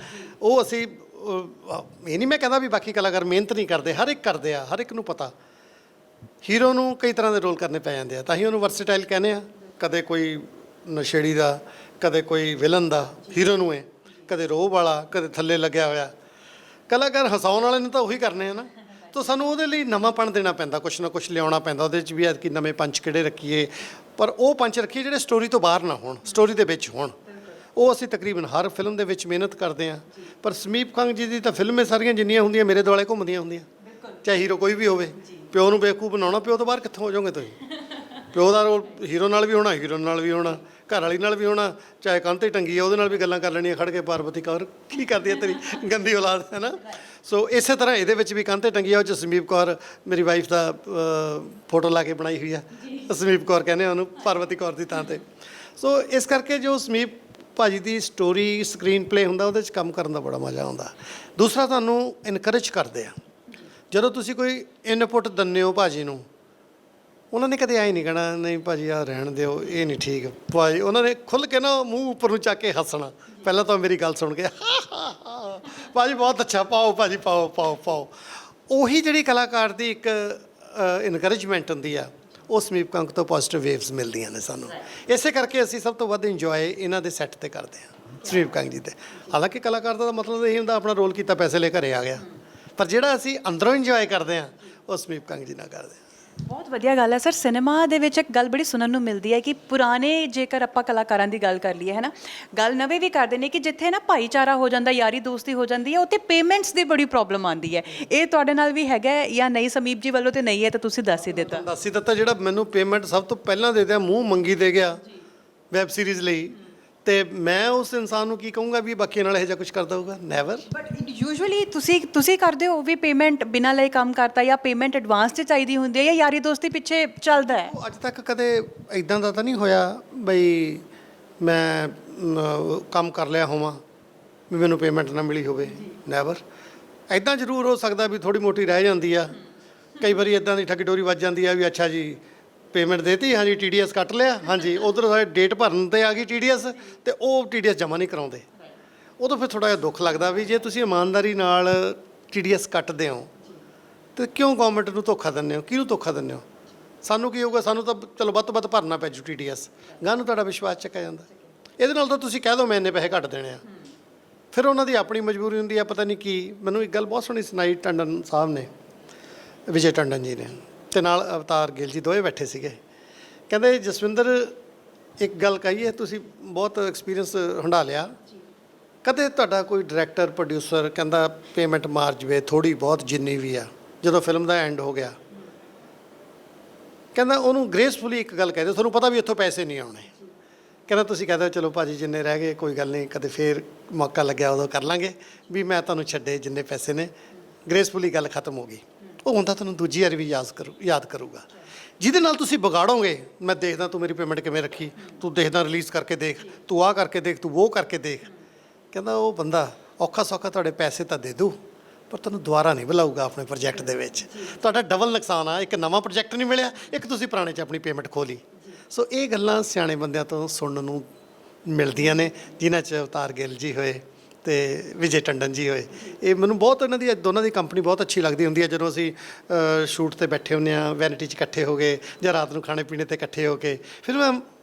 Speaker 1: ਉਹ ਅਸੀਂ ਇਹ ਨਹੀਂ ਮੈਂ ਕਹਿੰਦਾ ਵੀ ਬਾਕੀ ਕਲਾਕਾਰ ਮਿਹਨਤ ਨਹੀਂ ਕਰਦੇ, ਹਰ ਇੱਕ ਕਰਦੇ ਆ, ਹਰ ਇੱਕ ਨੂੰ ਪਤਾ ਹੀਰੋ ਨੂੰ ਕਈ ਤਰ੍ਹਾਂ ਦੇ ਰੋਲ ਕਰਨੇ ਪੈ ਜਾਂਦੇ ਆ, ਤਾਂ ਹੀ ਉਹਨੂੰ ਵਰਸੇਟਾਈਲ ਕਹਿੰਦੇ ਆ। ਕਦੇ ਕੋਈ ਨਸ਼ੇੜੀ ਦਾ, ਕਦੇ ਕੋਈ ਵਿਲਨ ਦਾ ਹੀਰੋ ਨੂੰ ਹੈ, ਕਦੇ ਰੋਹ ਵਾਲਾ, ਕਦੇ ਥੱਲੇ ਲੱਗਿਆ ਹੋਇਆ। ਕਲਾਕਾਰ ਹਸਾਉਣ ਵਾਲੇ ਨੇ ਤਾਂ ਉਹੀ ਕਰਨੇ ਆ ਨਾ, ਤਾਂ ਸਾਨੂੰ ਉਹਦੇ ਲਈ ਨਵਾਂਪਣ ਦੇਣਾ ਪੈਂਦਾ, ਕੁਛ ਨਾ ਕੁਛ ਲਿਆਉਣਾ ਪੈਂਦਾ ਉਹਦੇ 'ਚ ਵੀ ਐਤਕੀ ਨਵੇਂ ਪੰਚ ਕਿਹੜੇ ਰੱਖੀਏ, ਪਰ ਉਹ ਪੰਚ ਰੱਖੀਏ ਜਿਹੜੇ ਸਟੋਰੀ ਤੋਂ ਬਾਹਰ ਨਾ ਹੋਣ, ਸਟੋਰੀ ਦੇ ਵਿੱਚ ਹੋਣ। ਉਹ ਅਸੀਂ ਤਕਰੀਬਨ ਹਰ ਫਿਲਮ ਦੇ ਵਿੱਚ ਮਿਹਨਤ ਕਰਦੇ ਹਾਂ। ਪਰ ਸਮੀਪ ਕੰਗ ਜੀ ਦੀ ਤਾਂ ਫਿਲਮਾਂ ਸਾਰੀਆਂ ਜਿੰਨੀਆਂ ਹੁੰਦੀਆਂ ਮੇਰੇ ਦੁਆਲੇ ਘੁੰਮਦੀਆਂ ਹੁੰਦੀਆਂ, ਚਾਹੇ ਹੀਰੋ ਕੋਈ ਵੀ ਹੋਵੇ। ਪਿਓ ਨੂੰ ਬੇਵਕੂਫ ਬਣਾਉਣਾ, ਪਿਓ ਤੋਂ ਬਾਹਰ ਕਿੱਥੋਂ ਹੋ ਜਾਓਗੇ ਤੁਸੀਂ? ਪਿਓ ਦਾ ਰੋਲ ਹੀਰੋ ਨਾਲ ਵੀ ਹੋਣਾ, ਹੀਰੋ ਨਾਲ ਵੀ ਹੋਣਾ, ਘਰ ਵਾਲੀ ਨਾਲ ਵੀ ਹੋਣਾ, ਚਾਹੇ ਕੰਧ 'ਤੇ ਟੰਗੀ ਆ ਉਹਦੇ ਨਾਲ ਵੀ ਗੱਲਾਂ ਕਰ ਲੈਣੀਆਂ ਖੜ੍ਹ ਕੇ, ਪਾਰਵਤੀ ਕੌਰ ਕੀ ਕਰਦੀ ਹੈ ਤੇਰੀ ਗੰਦੀ ਔਲਾਦ, ਹੈ ਨਾ। ਸੋ ਇਸੇ ਤਰ੍ਹਾਂ ਇਹਦੇ ਵਿੱਚ ਵੀ ਕੰਧ 'ਤੇ ਟੰਗੀ ਆ, ਉਹ 'ਚ ਸਮੀਪ ਕੌਰ ਮੇਰੀ ਵਾਈਫ ਦਾ ਫੋਟੋ ਲਾ ਕੇ ਬਣਾਈ ਹੋਈ ਆ, ਸਮੀਪ ਕੌਰ ਕਹਿੰਦੇ ਆ ਉਹਨੂੰ, ਪਾਰਵਤੀ ਕੌਰ ਦੀ ਥਾਂ 'ਤੇ। ਸੋ ਇਸ ਕਰਕੇ ਜੋ ਸਮੀਪ ਭਾਜੀ ਦੀ ਸਟੋਰੀ ਸਕਰੀਨ ਪਲੇ ਹੁੰਦਾ ਉਹਦੇ 'ਚ ਕੰਮ ਕਰਨ ਦਾ ਬੜਾ ਮਜ਼ਾ ਆਉਂਦਾ। ਦੂਸਰਾ ਤੁਹਾਨੂੰ ਇਨਕਰੇਜ ਕਰਦੇ ਆ, ਜਦੋਂ ਤੁਸੀਂ ਕੋਈ ਇਨਪੁਟ ਦਿੰਦੇ ਹੋ ਭਾਜੀ ਨੂੰ, ਉਹਨਾਂ ਨੇ ਕਦੇ ਐਂ ਨਹੀਂ ਕਹਿਣਾ ਨਹੀਂ ਭਾਜੀ ਆ ਰਹਿਣ ਦਿਓ ਇਹ ਨਹੀਂ ਠੀਕ ਭਾਜੀ, ਉਹਨਾਂ ਨੇ ਖੁੱਲ੍ਹ ਕੇ ਨਾ ਮੂੰਹ ਉੱਪਰ ਨੂੰ ਚੱਕ ਕੇ ਹੱਸਣਾ। ਪਹਿਲਾਂ ਤਾਂ ਮੇਰੀ ਗੱਲ ਸੁਣ ਕੇ ਭਾਜੀ ਬਹੁਤ ਅੱਛਾ, ਪਾਓ ਭਾਜੀ ਪਾਓ ਪਾਓ ਪਾਓ। ਉਹੀ ਜਿਹੜੀ ਕਲਾਕਾਰ ਦੀ ਇੱਕ ਇਨਕਰੇਜਮੈਂਟ ਹੁੰਦੀ ਆ, ਉਹ ਸਮੀਪ ਕੰਗ ਤੋਂ ਪੋਜ਼ਿਟਿਵ ਵੇਵਸ ਮਿਲਦੀਆਂ ਨੇ ਸਾਨੂੰ। ਇਸੇ ਕਰਕੇ ਅਸੀਂ ਸਭ ਤੋਂ ਵੱਧ ਇੰਜੋਏ ਇਹਨਾਂ ਦੇ ਸੈੱਟ 'ਤੇ ਕਰਦੇ ਹਾਂ, ਸਮੀਪ ਕੰਗ ਜੀ 'ਤੇ। ਹਾਲਾਂਕਿ ਕਲਾਕਾਰ ਦਾ ਮਤਲਬ ਇਹ ਹੁੰਦਾ ਆਪਣਾ ਰੋਲ ਕੀਤਾ, ਪੈਸੇ ਲੈ ਘਰੇ ਆ ਗਿਆ, ਪਰ ਜਿਹੜਾ ਅਸੀਂ ਅੰਦਰੋਂ ਇੰਜੋਏ ਕਰਦੇ ਹਾਂ ਉਹ ਸਮੀਪ ਕੰਗ ਜੀ ਨਾਲ ਕਰਦੇ ਹਾਂ।
Speaker 2: ਬਹੁਤ ਵਧੀਆ ਗੱਲ ਹੈ ਸਰ। ਸਿਨੇਮਾ ਦੇ ਵਿੱਚ ਇੱਕ ਗੱਲ ਬੜੀ ਸੁਣਨ ਨੂੰ ਮਿਲਦੀ ਹੈ ਕਿ ਪੁਰਾਣੇ, ਜੇਕਰ ਆਪਾਂ ਕਲਾਕਾਰਾਂ ਦੀ ਗੱਲ ਕਰ ਲਈਏ ਹੈ ਨਾ, ਗੱਲ ਨਵੇਂ ਵੀ ਕਰਦੇ ਨੇ ਕਿ ਜਿੱਥੇ ਨਾ ਭਾਈਚਾਰਾ ਹੋ ਜਾਂਦਾ, ਯਾਰੀ ਦੋਸਤੀ ਹੋ ਜਾਂਦੀ ਹੈ, ਉੱਥੇ ਪੇਮੈਂਟਸ ਦੀ ਬੜੀ ਪ੍ਰੋਬਲਮ ਆਉਂਦੀ ਹੈ। ਇਹ ਤੁਹਾਡੇ ਨਾਲ ਵੀ ਹੈਗਾ ਜਾਂ ਨਹੀਂ? ਸਮੀਪ ਜੀ ਵੱਲੋਂ ਤੇ ਨਹੀਂ ਹੈ ਤਾਂ ਤੁਸੀਂ ਦੱਸ ਹੀ ਦਿੱਤਾ।
Speaker 1: ਜਿਹੜਾ ਮੈਨੂੰ ਪੇਮੈਂਟ ਸਭ ਤੋਂ ਪਹਿਲਾਂ ਦੇ ਦਿਆ, ਮੂੰਹ ਮੰਗੀ ਦੇ ਗਿਆ ਵੈਬ ਸੀਰੀਜ਼ ਲਈ, ਤੇ ਮੈਂ ਉਸ ਇਨਸਾਨ ਨੂੰ ਕੀ ਕਹੂੰਗਾ ਵੀ ਬਾਕੀ ਨਾਲ ਇਹੋ ਜਿਹਾ ਕੁਝ ਕਰਦਾ ਹੋਊਗਾ? ਨੈਵਰ।
Speaker 2: ਬਟ ਯੂਜੂਅਲੀ ਤੁਸੀਂ ਕਰਦੇ ਹੋ ਵੀ ਪੇਮੈਂਟ ਬਿਨਾਂ ਲਈ ਕੰਮ ਕਰਤਾ, ਜਾਂ ਪੇਮੈਂਟ ਐਡਵਾਂਸ 'ਚ ਚਾਹੀਦੀ ਹੁੰਦੀ ਹੈ, ਜਾਂ ਯਾਰੀ ਦੋਸਤੀ ਪਿੱਛੇ ਚੱਲਦਾ ਹੈ?
Speaker 1: ਅੱਜ ਤੱਕ ਕਦੇ ਇਦਾਂ ਦਾ ਤਾਂ ਨਹੀਂ ਹੋਇਆ ਬਈ ਮੈਂ ਕੰਮ ਕਰ ਲਿਆ ਹੋਵਾਂ ਵੀ ਮੈਨੂੰ ਪੇਮੈਂਟ ਨਾ ਮਿਲੀ ਹੋਵੇ। ਨੈਵਰ। ਇਦਾਂ ਜ਼ਰੂਰ ਹੋ ਸਕਦਾ ਵੀ ਥੋੜ੍ਹੀ ਮੋਟੀ ਰਹਿ ਜਾਂਦੀ ਆ, ਕਈ ਵਾਰੀ ਇਦਾਂ ਦੀ ਠੱਗੀ ਟੋਰੀ ਵੱਜ ਜਾਂਦੀ ਆ ਵੀ ਅੱਛਾ ਜੀ ਪੇਮੈਂਟ ਦੇਤੀ, ਹਾਂਜੀ TDS ਕੱਟ ਲਿਆ, ਹਾਂਜੀ ਉਧਰ ਸਾਡੇ ਡੇਟ ਭਰਨ 'ਤੇ ਆ ਗਈ TDS, ਅਤੇ ਉਹ TDS ਜਮ੍ਹਾਂ ਨਹੀਂ ਕਰਾਉਂਦੇ। ਉਦੋਂ ਫਿਰ ਥੋੜ੍ਹਾ ਜਿਹਾ ਦੁੱਖ ਲੱਗਦਾ ਵੀ ਜੇ ਤੁਸੀਂ ਇਮਾਨਦਾਰੀ ਨਾਲ TDS ਕੱਟਦੇ ਹੋ ਅਤੇ ਕਿਉਂ ਗੌਰਮੈਂਟ ਨੂੰ ਧੋਖਾ ਦਿੰਦੇ ਹੋ? ਕਿਹਨੂੰ ਧੋਖਾ ਦਿੰਦੇ ਹੋ? ਸਾਨੂੰ ਕੀ ਹੋਊਗਾ? ਸਾਨੂੰ ਤਾਂ ਚਲੋ ਵੱਧ ਤੋਂ ਵੱਧ ਭਰਨਾ ਪੈ ਜੂ TDS, ਗਾਹ ਨੂੰ ਤੁਹਾਡਾ ਵਿਸ਼ਵਾਸ ਚੱਕਿਆ ਜਾਂਦਾ। ਇਹਦੇ ਨਾਲ ਤਾਂ ਤੁਸੀਂ ਕਹਿ ਦਿਓ ਮੈਂ ਇੰਨੇ ਪੈਸੇ ਘੱਟ ਦੇਣੇ ਆ, ਫਿਰ ਉਹਨਾਂ ਦੀ ਆਪਣੀ ਮਜਬੂਰੀ ਹੁੰਦੀ ਆ, ਪਤਾ ਨਹੀਂ ਕੀ। ਮੈਨੂੰ ਇੱਕ ਗੱਲ ਬਹੁਤ ਸੋਹਣੀ ਸੁਣਾਈ ਟੰਡਨ ਸਾਹਿਬ ਨੇ, ਵਿਜੇ ਟੰਡਨ ਜੀ ਨੇ, ਅਤੇ ਨਾਲ ਅਵਤਾਰ ਗਿੱਲ ਜੀ, ਦੋਵੇਂ ਬੈਠੇ ਸੀਗੇ। ਕਹਿੰਦੇ ਜਸਵਿੰਦਰ ਇੱਕ ਗੱਲ ਕਹੀਏ, ਤੁਸੀਂ ਬਹੁਤ ਐਕਸਪੀਰੀਅੰਸ ਹੰਢਾ ਲਿਆ, ਕਦੇ ਤੁਹਾਡਾ ਕੋਈ ਡਾਇਰੈਕਟਰ ਪ੍ਰੋਡਿਊਸਰ ਕਹਿੰਦਾ ਪੇਮੈਂਟ ਮਾਰ ਜਵੇ ਥੋੜ੍ਹੀ ਬਹੁਤ ਜਿੰਨੀ ਵੀ ਆ, ਜਦੋਂ ਫਿਲਮ ਦਾ ਐਂਡ ਹੋ ਗਿਆ, ਕਹਿੰਦਾ ਉਹਨੂੰ ਗ੍ਰੇਸਫੁਲੀ ਇੱਕ ਗੱਲ ਕਹਿ ਦਿਓ, ਤੁਹਾਨੂੰ ਪਤਾ ਵੀ ਇੱਥੋਂ ਪੈਸੇ ਨਹੀਂ ਆਉਣੇ, ਕਹਿੰਦਾ ਤੁਸੀਂ ਕਹਿ ਦਿਓ ਚਲੋ ਭਾਜੀ ਜਿੰਨੇ ਰਹਿ ਗਏ ਕੋਈ ਗੱਲ ਨਹੀਂ, ਕਦੇ ਫੇਰ ਮੌਕਾ ਲੱਗਿਆ ਉਦੋਂ ਕਰ ਲਾਂਗੇ, ਵੀ ਮੈਂ ਤੁਹਾਨੂੰ ਛੱਡੇ ਜਿੰਨੇ ਪੈਸੇ ਨੇ, ਗ੍ਰੇਸਫੁਲੀ ਗੱਲ ਖਤਮ ਹੋ ਗਈ। ਉਹ ਹੁੰਦਾ ਤੁਹਾਨੂੰ ਦੂਜੀ ਵਾਰ ਵੀ ਯਾਦ ਕਰੂਗਾ। ਜਿਹਦੇ ਨਾਲ ਤੁਸੀਂ ਵਿਗਾੜੋਗੇ, ਮੈਂ ਦੇਖਦਾ ਤੂੰ ਮੇਰੀ ਪੇਮੈਂਟ ਕਿਵੇਂ ਰੱਖੀ, ਤੂੰ ਦੇਖਦਾ ਰਿਲੀਜ਼ ਕਰਕੇ ਦੇਖ, ਤੂੰ ਆਹ ਕਰਕੇ ਦੇਖ, ਤੂੰ ਉਹ ਕਰਕੇ ਦੇਖ, ਕਹਿੰਦਾ ਉਹ ਬੰਦਾ ਔਖਾ ਸੌਖਾ ਤੁਹਾਡੇ ਪੈਸੇ ਤਾਂ ਦੇ ਦੂ, ਪਰ ਤੁਹਾਨੂੰ ਦੁਬਾਰਾ ਨਹੀਂ ਬੁਲਾਊਗਾ ਆਪਣੇ ਪ੍ਰੋਜੈਕਟ ਦੇ ਵਿੱਚ। ਤੁਹਾਡਾ ਡਬਲ ਨੁਕਸਾਨ ਆ, ਇੱਕ ਨਵਾਂ ਪ੍ਰੋਜੈਕਟ ਨਹੀਂ ਮਿਲਿਆ, ਇੱਕ ਤੁਸੀਂ ਪੁਰਾਣੇ 'ਚ ਆਪਣੀ ਪੇਮੈਂਟ ਖੋਹ ਲਈ। ਸੋ ਇਹ ਗੱਲਾਂ ਸਿਆਣੇ ਬੰਦਿਆਂ ਤੋਂ ਸੁਣਨ ਨੂੰ ਮਿਲਦੀਆਂ ਨੇ, ਜਿਨ੍ਹਾਂ 'ਚ ਅਵਤਾਰ ਗਿੱਲ ਜੀ ਹੋਏ ਅਤੇ ਵਿਜੇ ਟੰਡਨ ਜੀ ਹੋਏ। ਇਹ ਮੈਨੂੰ ਬਹੁਤ ਇਹਨਾਂ ਦੀ ਦੋਨਾਂ ਦੀ ਕੰਪਨੀ ਬਹੁਤ ਅੱਛੀ ਲੱਗਦੀ ਹੁੰਦੀ ਹੈ। ਜਦੋਂ ਅਸੀਂ ਸ਼ੂਟ 'ਤੇ ਬੈਠੇ ਹੁੰਦੇ ਹਾਂ, ਵੈਨਿਟੀ 'ਚ ਇਕੱਠੇ ਹੋ ਗਏ, ਜਾਂ ਰਾਤ ਨੂੰ ਖਾਣੇ ਪੀਣੇ 'ਤੇ ਇਕੱਠੇ ਹੋ ਕੇ, ਫਿਰ ਮੈਂ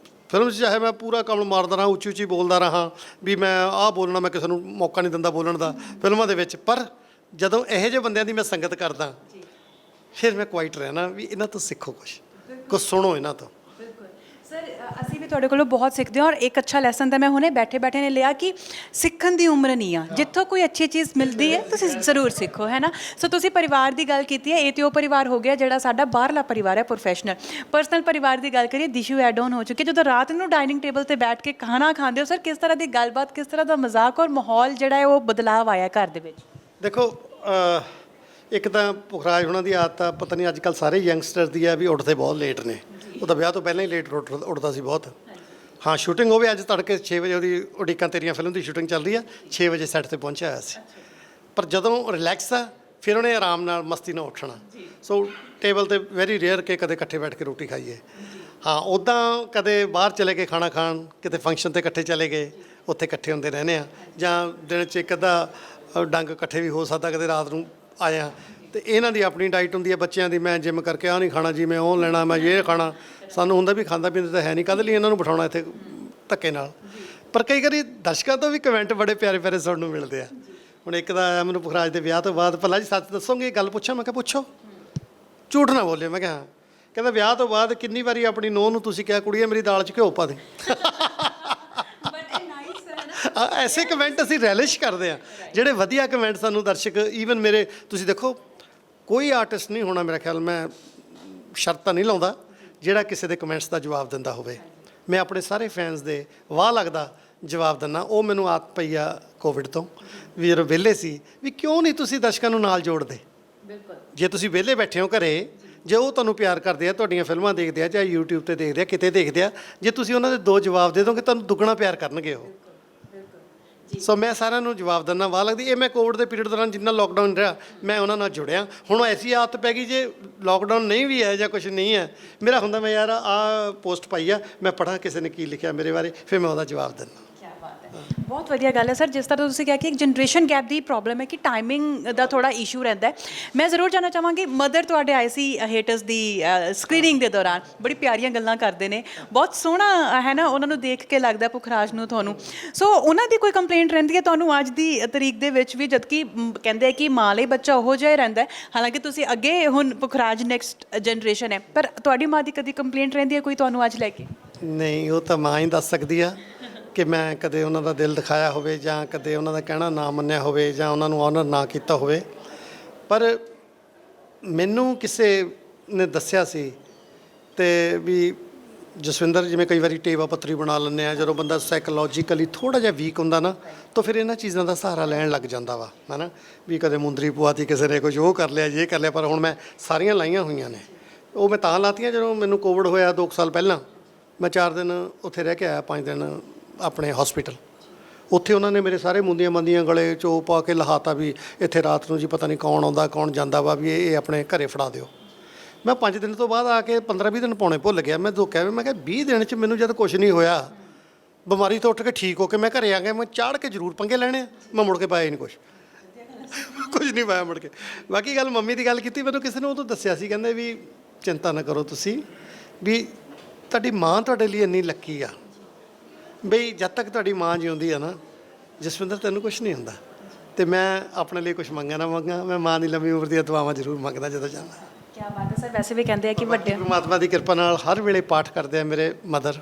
Speaker 1: ਫਿਲਮ 'ਚ ਚਾਹੇ ਮੈਂ ਪੂਰਾ ਕੰਮ ਮਾਰਦਾ ਰਹਾਂ, ਉੱਚੀ ਉੱਚੀ ਬੋਲਦਾ ਰਹਾਂ ਵੀ ਮੈਂ ਆਹ ਬੋਲਣਾ, ਮੈਂ ਕਿਸੇ ਨੂੰ ਮੌਕਾ ਨਹੀਂ ਦਿੰਦਾ ਬੋਲਣ ਦਾ ਫਿਲਮਾਂ ਦੇ ਵਿੱਚ, ਪਰ ਜਦੋਂ ਇਹੋ ਜਿਹੇ ਬੰਦਿਆਂ ਦੀ ਮੈਂ ਸੰਗਤ ਕਰਦਾ, ਫਿਰ ਮੈਂ ਕੁਆਇਟ ਰਹਿਣਾ ਵੀ ਇਹਨਾਂ ਤੋਂ ਸਿੱਖੋ, ਕੁਛ ਸੁਣੋ ਇਹਨਾਂ ਤੋਂ।
Speaker 2: ਸਰ ਅਸੀਂ ਵੀ ਤੁਹਾਡੇ ਕੋਲੋਂ ਬਹੁਤ ਸਿੱਖਦੇ ਹਾਂ ਔਰ ਇੱਕ ਅੱਛਾ ਲੈਸਨ ਤਾਂ ਮੈਂ ਹੁਣੇ ਬੈਠੇ ਬੈਠੇ ਨੇ ਲਿਆ ਕਿ ਸਿੱਖਣ ਦੀ ਉਮਰ ਨਹੀਂ ਆ, ਜਿੱਥੋਂ ਕੋਈ ਅੱਛੀ ਚੀਜ਼ ਮਿਲਦੀ ਹੈ ਤੁਸੀਂ ਜ਼ਰੂਰ ਸਿੱਖੋ, ਹੈ ਨਾ। ਸੋ ਤੁਸੀਂ ਪਰਿਵਾਰ ਦੀ ਗੱਲ ਕੀਤੀ ਹੈ, ਇਹ ਤੇ ਉਹ ਪਰਿਵਾਰ ਹੋ ਗਿਆ ਜਿਹੜਾ ਸਾਡਾ ਬਾਹਰਲਾ ਪਰਿਵਾਰ ਹੈ, ਪ੍ਰੋਫੈਸ਼ਨਲ। ਪਰਸਨਲ ਪਰਿਵਾਰ ਦੀ ਗੱਲ ਕਰੀਏ, ਦਿਸ਼ੂ ਐਡ ਆਨ ਹੋ ਚੁੱਕੀ ਹੈ। ਜਦੋਂ ਰਾਤ ਨੂੰ ਡਾਈਨਿੰਗ ਟੇਬਲ ਤੇ ਬੈਠ ਕੇ ਖਾਣਾ ਖਾਂਦੇ ਹੋ ਸਰ, ਕਿਸ ਤਰ੍ਹਾਂ ਦੀ ਗੱਲਬਾਤ, ਕਿਸ ਤਰ੍ਹਾਂ ਦਾ ਮਜ਼ਾਕ ਔਰ ਮਾਹੌਲ ਜਿਹੜਾ ਹੈ ਉਹ ਬਦਲਾਅ ਆਇਆ ਘਰ ਦੇ ਵਿੱਚ?
Speaker 1: ਦੇਖੋ ਇੱਕ ਤਾਂ ਪੁਖਰਾਜ ਉਹਨਾਂ ਦੀ ਆਦਤ ਆ, ਪਤਾ ਨਹੀਂ ਅੱਜ ਕੱਲ੍ਹ ਸਾਰੇ ਯੰਗਸਟਰ ਦੀ ਆ ਵੀ ਉੱਠਦੇ ਬਹੁਤ ਲੇਟ ਨੇ। ਉਹ ਤਾਂ ਵਿਆਹ ਤੋਂ ਪਹਿਲਾਂ ਹੀ ਲੇਟ ਉੱਠਦਾ ਸੀ ਬਹੁਤ। ਹਾਂ, ਸ਼ੂਟਿੰਗ ਹੋਵੇ ਅੱਜ ਤੜਕੇ 6 ਵਜੇ ਉਹਦੀ ਉਡੀਕਾਂ ਤੇਰੀਆਂ ਫਿਲਮ ਦੀ ਸ਼ੂਟਿੰਗ ਚੱਲ ਰਹੀ ਆ, 6 ਵਜੇ ਸੈੱਟ 'ਤੇ ਪਹੁੰਚਿਆ ਹੋਇਆ ਸੀ। ਪਰ ਜਦੋਂ ਰਿਲੈਕਸ ਆ ਫਿਰ ਉਹਨੇ ਆਰਾਮ ਨਾਲ ਮਸਤੀ ਨਾਲ ਉੱਠਣਾ। ਸੋ ਟੇਬਲ 'ਤੇ ਵੈਰੀ ਰੇਅਰ ਕਿ ਕਦੇ ਇਕੱਠੇ ਬੈਠ ਕੇ ਰੋਟੀ ਖਾਈਏ। ਹਾਂ, ਉੱਦਾਂ ਕਦੇ ਬਾਹਰ ਚਲੇ ਗਏ ਖਾਣਾ ਖਾਣ, ਕਿਤੇ ਫੰਕਸ਼ਨ 'ਤੇ ਇਕੱਠੇ ਚਲੇ ਗਏ, ਉੱਥੇ ਇਕੱਠੇ ਹੁੰਦੇ ਰਹਿੰਦੇ ਆ। ਜਾਂ ਦਿਨ 'ਚ ਇੱਕ ਅੱਧਾ ਡੰਗ ਇਕੱਠੇ ਵੀ ਹੋ ਸਕਦਾ, ਕਦੇ ਰਾਤ ਨੂੰ ਆਏ ਆ। ਅਤੇ ਇਹਨਾਂ ਦੀ ਆਪਣੀ ਡਾਈਟ ਹੁੰਦੀ ਹੈ, ਬੱਚਿਆਂ ਦੀ। ਮੈਂ ਜਿੰਮ ਕਰਕੇ ਆਹ ਨਹੀਂ ਖਾਣਾ ਜੀ, ਮੈਂ ਉਹ ਲੈਣਾ, ਮੈਂ ਇਹ ਖਾਣਾ। ਸਾਨੂੰ ਹੁੰਦਾ ਵੀ ਖਾਂਦਾ ਪੀਂਦਾ ਤਾਂ ਹੈ ਨਹੀਂ, ਕਦੇ ਲਈ ਇਹਨਾਂ ਨੂੰ ਬਿਠਾਉਣਾ ਇੱਥੇ ਧੱਕੇ ਨਾਲ। ਪਰ ਕਈ ਵਾਰੀ ਦਰਸ਼ਕਾਂ ਤੋਂ ਵੀ ਕਮੈਂਟ ਬੜੇ ਪਿਆਰੇ ਪਿਆਰੇ ਸੁਣਨ ਨੂੰ ਮਿਲਦੇ ਆ। ਹੁਣ ਇੱਕ ਦਾ ਆਇਆ ਮੈਨੂੰ ਪੁਖਰਾਜ ਦੇ ਵਿਆਹ ਤੋਂ ਬਾਅਦ, ਭਲਾ ਜੀ ਸੱਚ ਦੱਸੋਗੇ, ਗੱਲ ਪੁੱਛਾਂ? ਮੈਂ ਕਿਹਾ ਪੁੱਛੋ, ਝੂਠ ਨਾ ਬੋਲਿਓ। ਮੈਂ ਕਿਹਾ ਹਾਂ। ਕਹਿੰਦਾ ਵਿਆਹ ਤੋਂ ਬਾਅਦ ਕਿੰਨੀ ਵਾਰੀ ਆਪਣੀ ਨੂੰਹ ਨੂੰ ਤੁਸੀਂ ਕਿਹਾ ਕੁੜੀਏ ਮੇਰੀ ਦਾਲ 'ਚ ਘਿਓ ਪਾ ਦੇ? ਐਸੇ ਕਮੈਂਟ ਅਸੀਂ ਰੈਲਿਸ਼ ਕਰਦੇ ਹਾਂ, ਜਿਹੜੇ ਵਧੀਆ ਕਮੈਂਟ ਸਾਨੂੰ ਦਰਸ਼ਕ ਈਵਨ ਮੇਰੇ। ਤੁਸੀਂ ਦੇਖੋ, ਕੋਈ ਆਰਟਿਸਟ ਨਹੀਂ ਹੋਣਾ ਮੇਰਾ ਖਿਆਲ, ਮੈਂ ਸ਼ਰਤ ਤਾਂ ਨਹੀਂ ਲਾਉਂਦਾ, ਜਿਹੜਾ ਕਿਸੇ ਦੇ ਕਮੈਂਟਸ ਦਾ ਜਵਾਬ ਦਿੰਦਾ ਹੋਵੇ। ਮੈਂ ਆਪਣੇ ਸਾਰੇ ਫੈਨਸ ਦੇ ਵਾਹ ਲੱਗਦਾ ਜਵਾਬ ਦਿੰਦਾ। ਉਹ ਮੈਨੂੰ ਆਦਤ ਪਈ ਆ ਕੋਵਿਡ ਤੋਂ, ਵੀ ਜਦੋਂ ਵਿਹਲੇ ਸੀ, ਵੀ ਕਿਉਂ ਨਹੀਂ ਤੁਸੀਂ ਦਰਸ਼ਕਾਂ ਨੂੰ ਨਾਲ ਜੋੜਦੇ? ਬਿਲਕੁਲ, ਜੇ ਤੁਸੀਂ ਵਿਹਲੇ ਬੈਠੇ ਹੋ ਘਰੇ, ਜੇ ਉਹ ਤੁਹਾਨੂੰ ਪਿਆਰ ਕਰਦੇ ਆ, ਤੁਹਾਡੀਆਂ ਫਿਲਮਾਂ ਦੇਖਦੇ ਆ, ਚਾਹੇ YouTube 'ਤੇ ਦੇਖਦੇ ਆ, ਕਿਤੇ ਦੇਖਦੇ ਆ, ਜੇ ਤੁਸੀਂ ਉਹਨਾਂ ਦੇ 2 ਜਵਾਬ ਦੇ ਦੋਗੇ, ਤੁਹਾਨੂੰ ਦੁੱਗਣਾ ਪਿਆਰ ਕਰਨਗੇ ਉਹ। ਸੋ ਮੈਂ ਸਾਰਿਆਂ ਨੂੰ ਜਵਾਬ ਦਿੰਦਾ, ਵਾਹ ਲੱਗਦੀ। ਇਹ ਮੈਂ ਕੋਵਿਡ ਦੇ ਪੀਰੀਅਡ ਦੌਰਾਨ ਜਿੰਨਾ ਲੋਕਡਾਊਨ ਰਿਹਾ, ਮੈਂ ਉਹਨਾਂ ਨਾਲ ਜੁੜਿਆ। ਹੁਣ ਐਸੀ ਆਦਤ ਪੈ ਗਈ, ਜੇ ਲੋਕਡਾਊਨ ਨਹੀਂ ਵੀ ਹੈ ਜਾਂ ਕੁਛ ਨਹੀਂ ਹੈ, ਮੇਰਾ ਹੁੰਦਾ ਮੈਂ ਯਾਰ ਆਹ ਪੋਸਟ ਪਾਈ ਆ, ਮੈਂ ਪੜ੍ਹਾਂ ਕਿਸੇ ਨੇ ਕੀ ਲਿਖਿਆ ਮੇਰੇ ਬਾਰੇ, ਫਿਰ ਮੈਂ ਉਹਦਾ ਜਵਾਬ ਦਿੰਦਾ।
Speaker 2: ਬਹੁਤ ਵਧੀਆ ਗੱਲ ਹੈ ਸਰ। ਜਿਸ ਤਰ੍ਹਾਂ ਤੁਸੀਂ ਕਿਹਾ ਕਿ ਇੱਕ ਜਨਰੇਸ਼ਨ ਗੈਪ ਦੀ ਪ੍ਰੋਬਲਮ ਹੈ ਕਿ ਟਾਈਮਿੰਗ ਦਾ ਥੋੜਾ ਇਸ਼ੂ ਰਹਿੰਦਾ ਹੈ। ਮੈਂ ਜ਼ਰੂਰ ਜਾਣਨਾ ਚਾਹਾਂਗੀ, ਮਦਰ ਤੁਹਾਡੇ ਆਏ ਸੀ ਹੇਟਰਸ ਦੀ ਸਕਰੀਨਿੰਗ ਦੇ ਦੌਰਾਨ, ਬੜੀ ਪਿਆਰੀਆਂ ਗੱਲਾਂ ਕਰਦੇ ਨੇ, ਬਹੁਤ ਸੋਹਣਾ ਹੈ ਨਾ, ਉਹਨਾਂ ਨੂੰ ਦੇਖ ਕੇ ਲੱਗਦਾ ਪੁਖਰਾਜ ਨੂੰ ਤੁਹਾਨੂੰ। ਸੋ ਉਹਨਾਂ ਦੀ ਕੋਈ ਕੰਪਲੇਂਟ ਰਹਿੰਦੀ ਹੈ ਤੁਹਾਨੂੰ ਅੱਜ ਦੀ ਤਰੀਕ ਦੇ ਵਿੱਚ ਵੀ, ਜਦਕਿ ਕਹਿੰਦੇ ਆ ਕਿ ਮਾਂ ਲਈ ਬੱਚਾ ਉਹੋ ਜਿਹਾ ਹੀ ਰਹਿੰਦਾ ਹੈ। ਹਾਲਾਂਕਿ ਤੁਸੀਂ ਅੱਗੇ ਹੁਣ ਪੁਖਰਾਜ ਨੈਕਸਟ ਜਨਰੇਸ਼ਨ ਹੈ, ਪਰ ਤੁਹਾਡੀ ਮਾਂ ਦੀ ਕਦੀ ਕੰਪਲੇਂਟ ਰਹਿੰਦੀ ਹੈ ਕੋਈ ਤੁਹਾਨੂੰ ਅੱਜ ਲੈ ਕੇ?
Speaker 1: ਨਹੀਂ, ਉਹ ਤਾਂ ਮਾਂ ਹੀ ਦੱਸ ਸਕਦੀ ਆ ਕਿ ਮੈਂ ਕਦੇ ਉਹਨਾਂ ਦਾ ਦਿਲ ਦਿਖਾਇਆ ਹੋਵੇ, ਜਾਂ ਕਦੇ ਉਹਨਾਂ ਦਾ ਕਹਿਣਾ ਨਾ ਮੰਨਿਆ ਹੋਵੇ, ਜਾਂ ਉਹਨਾਂ ਨੂੰ ਆਨਰ ਨਾ ਕੀਤਾ ਹੋਵੇ। ਪਰ ਮੈਨੂੰ ਕਿਸੇ ਨੇ ਦੱਸਿਆ ਸੀ ਤੇ ਵੀ ਜਸਵਿੰਦਰ, ਜਿਵੇਂ ਕਈ ਵਾਰੀ ਟੇਵਾ ਪੱਥਰੀ ਬਣਾ ਲੈਂਦੇ ਆ, ਜਦੋਂ ਬੰਦਾ ਸਾਈਕੋਲੋਜੀਕਲੀ ਥੋੜ੍ਹਾ ਜਿਹਾ ਵੀਕ ਹੁੰਦਾ ਨਾ, ਤਾਂ ਫਿਰ ਇਹਨਾਂ ਚੀਜ਼ਾਂ ਦਾ ਸਹਾਰਾ ਲੈਣ ਲੱਗ ਜਾਂਦਾ ਵਾ, ਹੈ ਨਾ। ਵੀ ਕਦੇ ਮੁੰਦਰੀ ਪਵਾਤੀ ਕਿਸੇ ਨੇ, ਕੁਝ ਉਹ ਕਰ ਲਿਆ, ਇਹ ਕਰ ਲਿਆ। ਪਰ ਹੁਣ ਮੈਂ ਸਾਰੀਆਂ ਲਾਈਆਂ ਹੋਈਆਂ ਨੇ। ਉਹ ਮੈਂ ਤਾਂ ਲਾਤੀਆਂ ਜਦੋਂ ਮੈਨੂੰ ਕੋਵਿਡ ਹੋਇਆ 2 ਸਾਲ ਪਹਿਲਾਂ। ਮੈਂ 4 ਦਿਨ ਉੱਥੇ ਰਹਿ ਕੇ ਆਇਆ, 5 ਦਿਨ ਆਪਣੇ ਹੌਸਪੀਟਲ। ਉੱਥੇ ਉਹਨਾਂ ਨੇ ਮੇਰੇ ਸਾਰੇ ਮੁੰਦੀਆਂ ਮੰਦੀਆਂ ਗਲੇ 'ਚ ਉਹ ਪਾ ਕੇ ਲਹਾਤਾ ਵੀ ਇੱਥੇ ਰਾਤ ਨੂੰ ਜੀ ਪਤਾ ਨਹੀਂ ਕੌਣ ਆਉਂਦਾ ਕੌਣ ਜਾਂਦਾ ਵਾ, ਵੀ ਇਹ ਆਪਣੇ ਘਰੇ ਫੜਾ ਦਿਓ। ਮੈਂ 5 ਦਿਨ ਤੋਂ ਬਾਅਦ ਆ ਕੇ 15-20 ਦਿਨ ਪਾਉਣੇ ਭੁੱਲ ਗਿਆ। ਮੈਂ ਦੁੱਖ ਮੈਂ ਕਿਹਾ 20 ਦਿਨ 'ਚ ਮੈਨੂੰ ਜਦ ਕੁਛ ਨਹੀਂ ਹੋਇਆ, ਬਿਮਾਰੀ ਤੋਂ ਉੱਠ ਕੇ ਠੀਕ ਹੋ ਕੇ ਮੈਂ ਘਰੇ ਆ ਗਿਆ, ਮੈਂ ਚਾੜ ਕੇ ਜ਼ਰੂਰ ਪੰਗੇ ਲੈਣੇ ਆ। ਮੈਂ ਮੁੜ ਕੇ ਪਾਇਆ ਹੀ ਨਹੀਂ ਕੁਛ ਨਹੀਂ ਪਾਇਆ ਮੁੜ ਕੇ। ਬਾਕੀ ਗੱਲ ਮੰਮੀ ਦੀ ਗੱਲ ਕੀਤੀ, ਮੈਨੂੰ ਕਿਸੇ ਨੇ ਉਦੋਂ ਦੱਸਿਆ ਸੀ, ਕਹਿੰਦੇ ਵੀ ਚਿੰਤਾ ਨਾ ਕਰੋ ਤੁਸੀਂ, ਵੀ ਤੁਹਾਡੀ ਮਾਂ ਤੁਹਾਡੇ ਲਈ ਇੰਨੀ ਲੱਕੀ ਆ, ਬਈ ਜਦ ਤੱਕ ਤੁਹਾਡੀ ਮਾਂ ਜਿਉਂਦੀ ਆ ਨਾ ਜਸਵਿੰਦਰ, ਤੈਨੂੰ ਕੁਛ ਨਹੀਂ ਹੁੰਦਾ। ਅਤੇ ਮੈਂ ਆਪਣੇ ਲਈ ਕੁਛ ਮੰਗਾ ਨਾ ਮੰਗਾ, ਮੈਂ ਮਾਂ ਦੀ ਲੰਬੀ ਉਮਰ ਦੀਆਂ ਦੁਆਵਾਂ ਜ਼ਰੂਰ ਮੰਗਦਾ ਜਦੋਂ ਜਾਂਦਾ।
Speaker 2: ਕੀ ਬਾਤ ਹੈ ਸਰ। ਵੈਸੇ ਵੀ ਕਹਿੰਦੇ ਆ ਕਿ ਵੱਡੇ
Speaker 1: ਪਰਮਾਤਮਾ ਦੀ ਕਿਰਪਾ ਨਾਲ ਹਰ ਵੇਲੇ ਪਾਠ ਕਰਦੇ ਆ ਮੇਰੇ ਮਦਰ।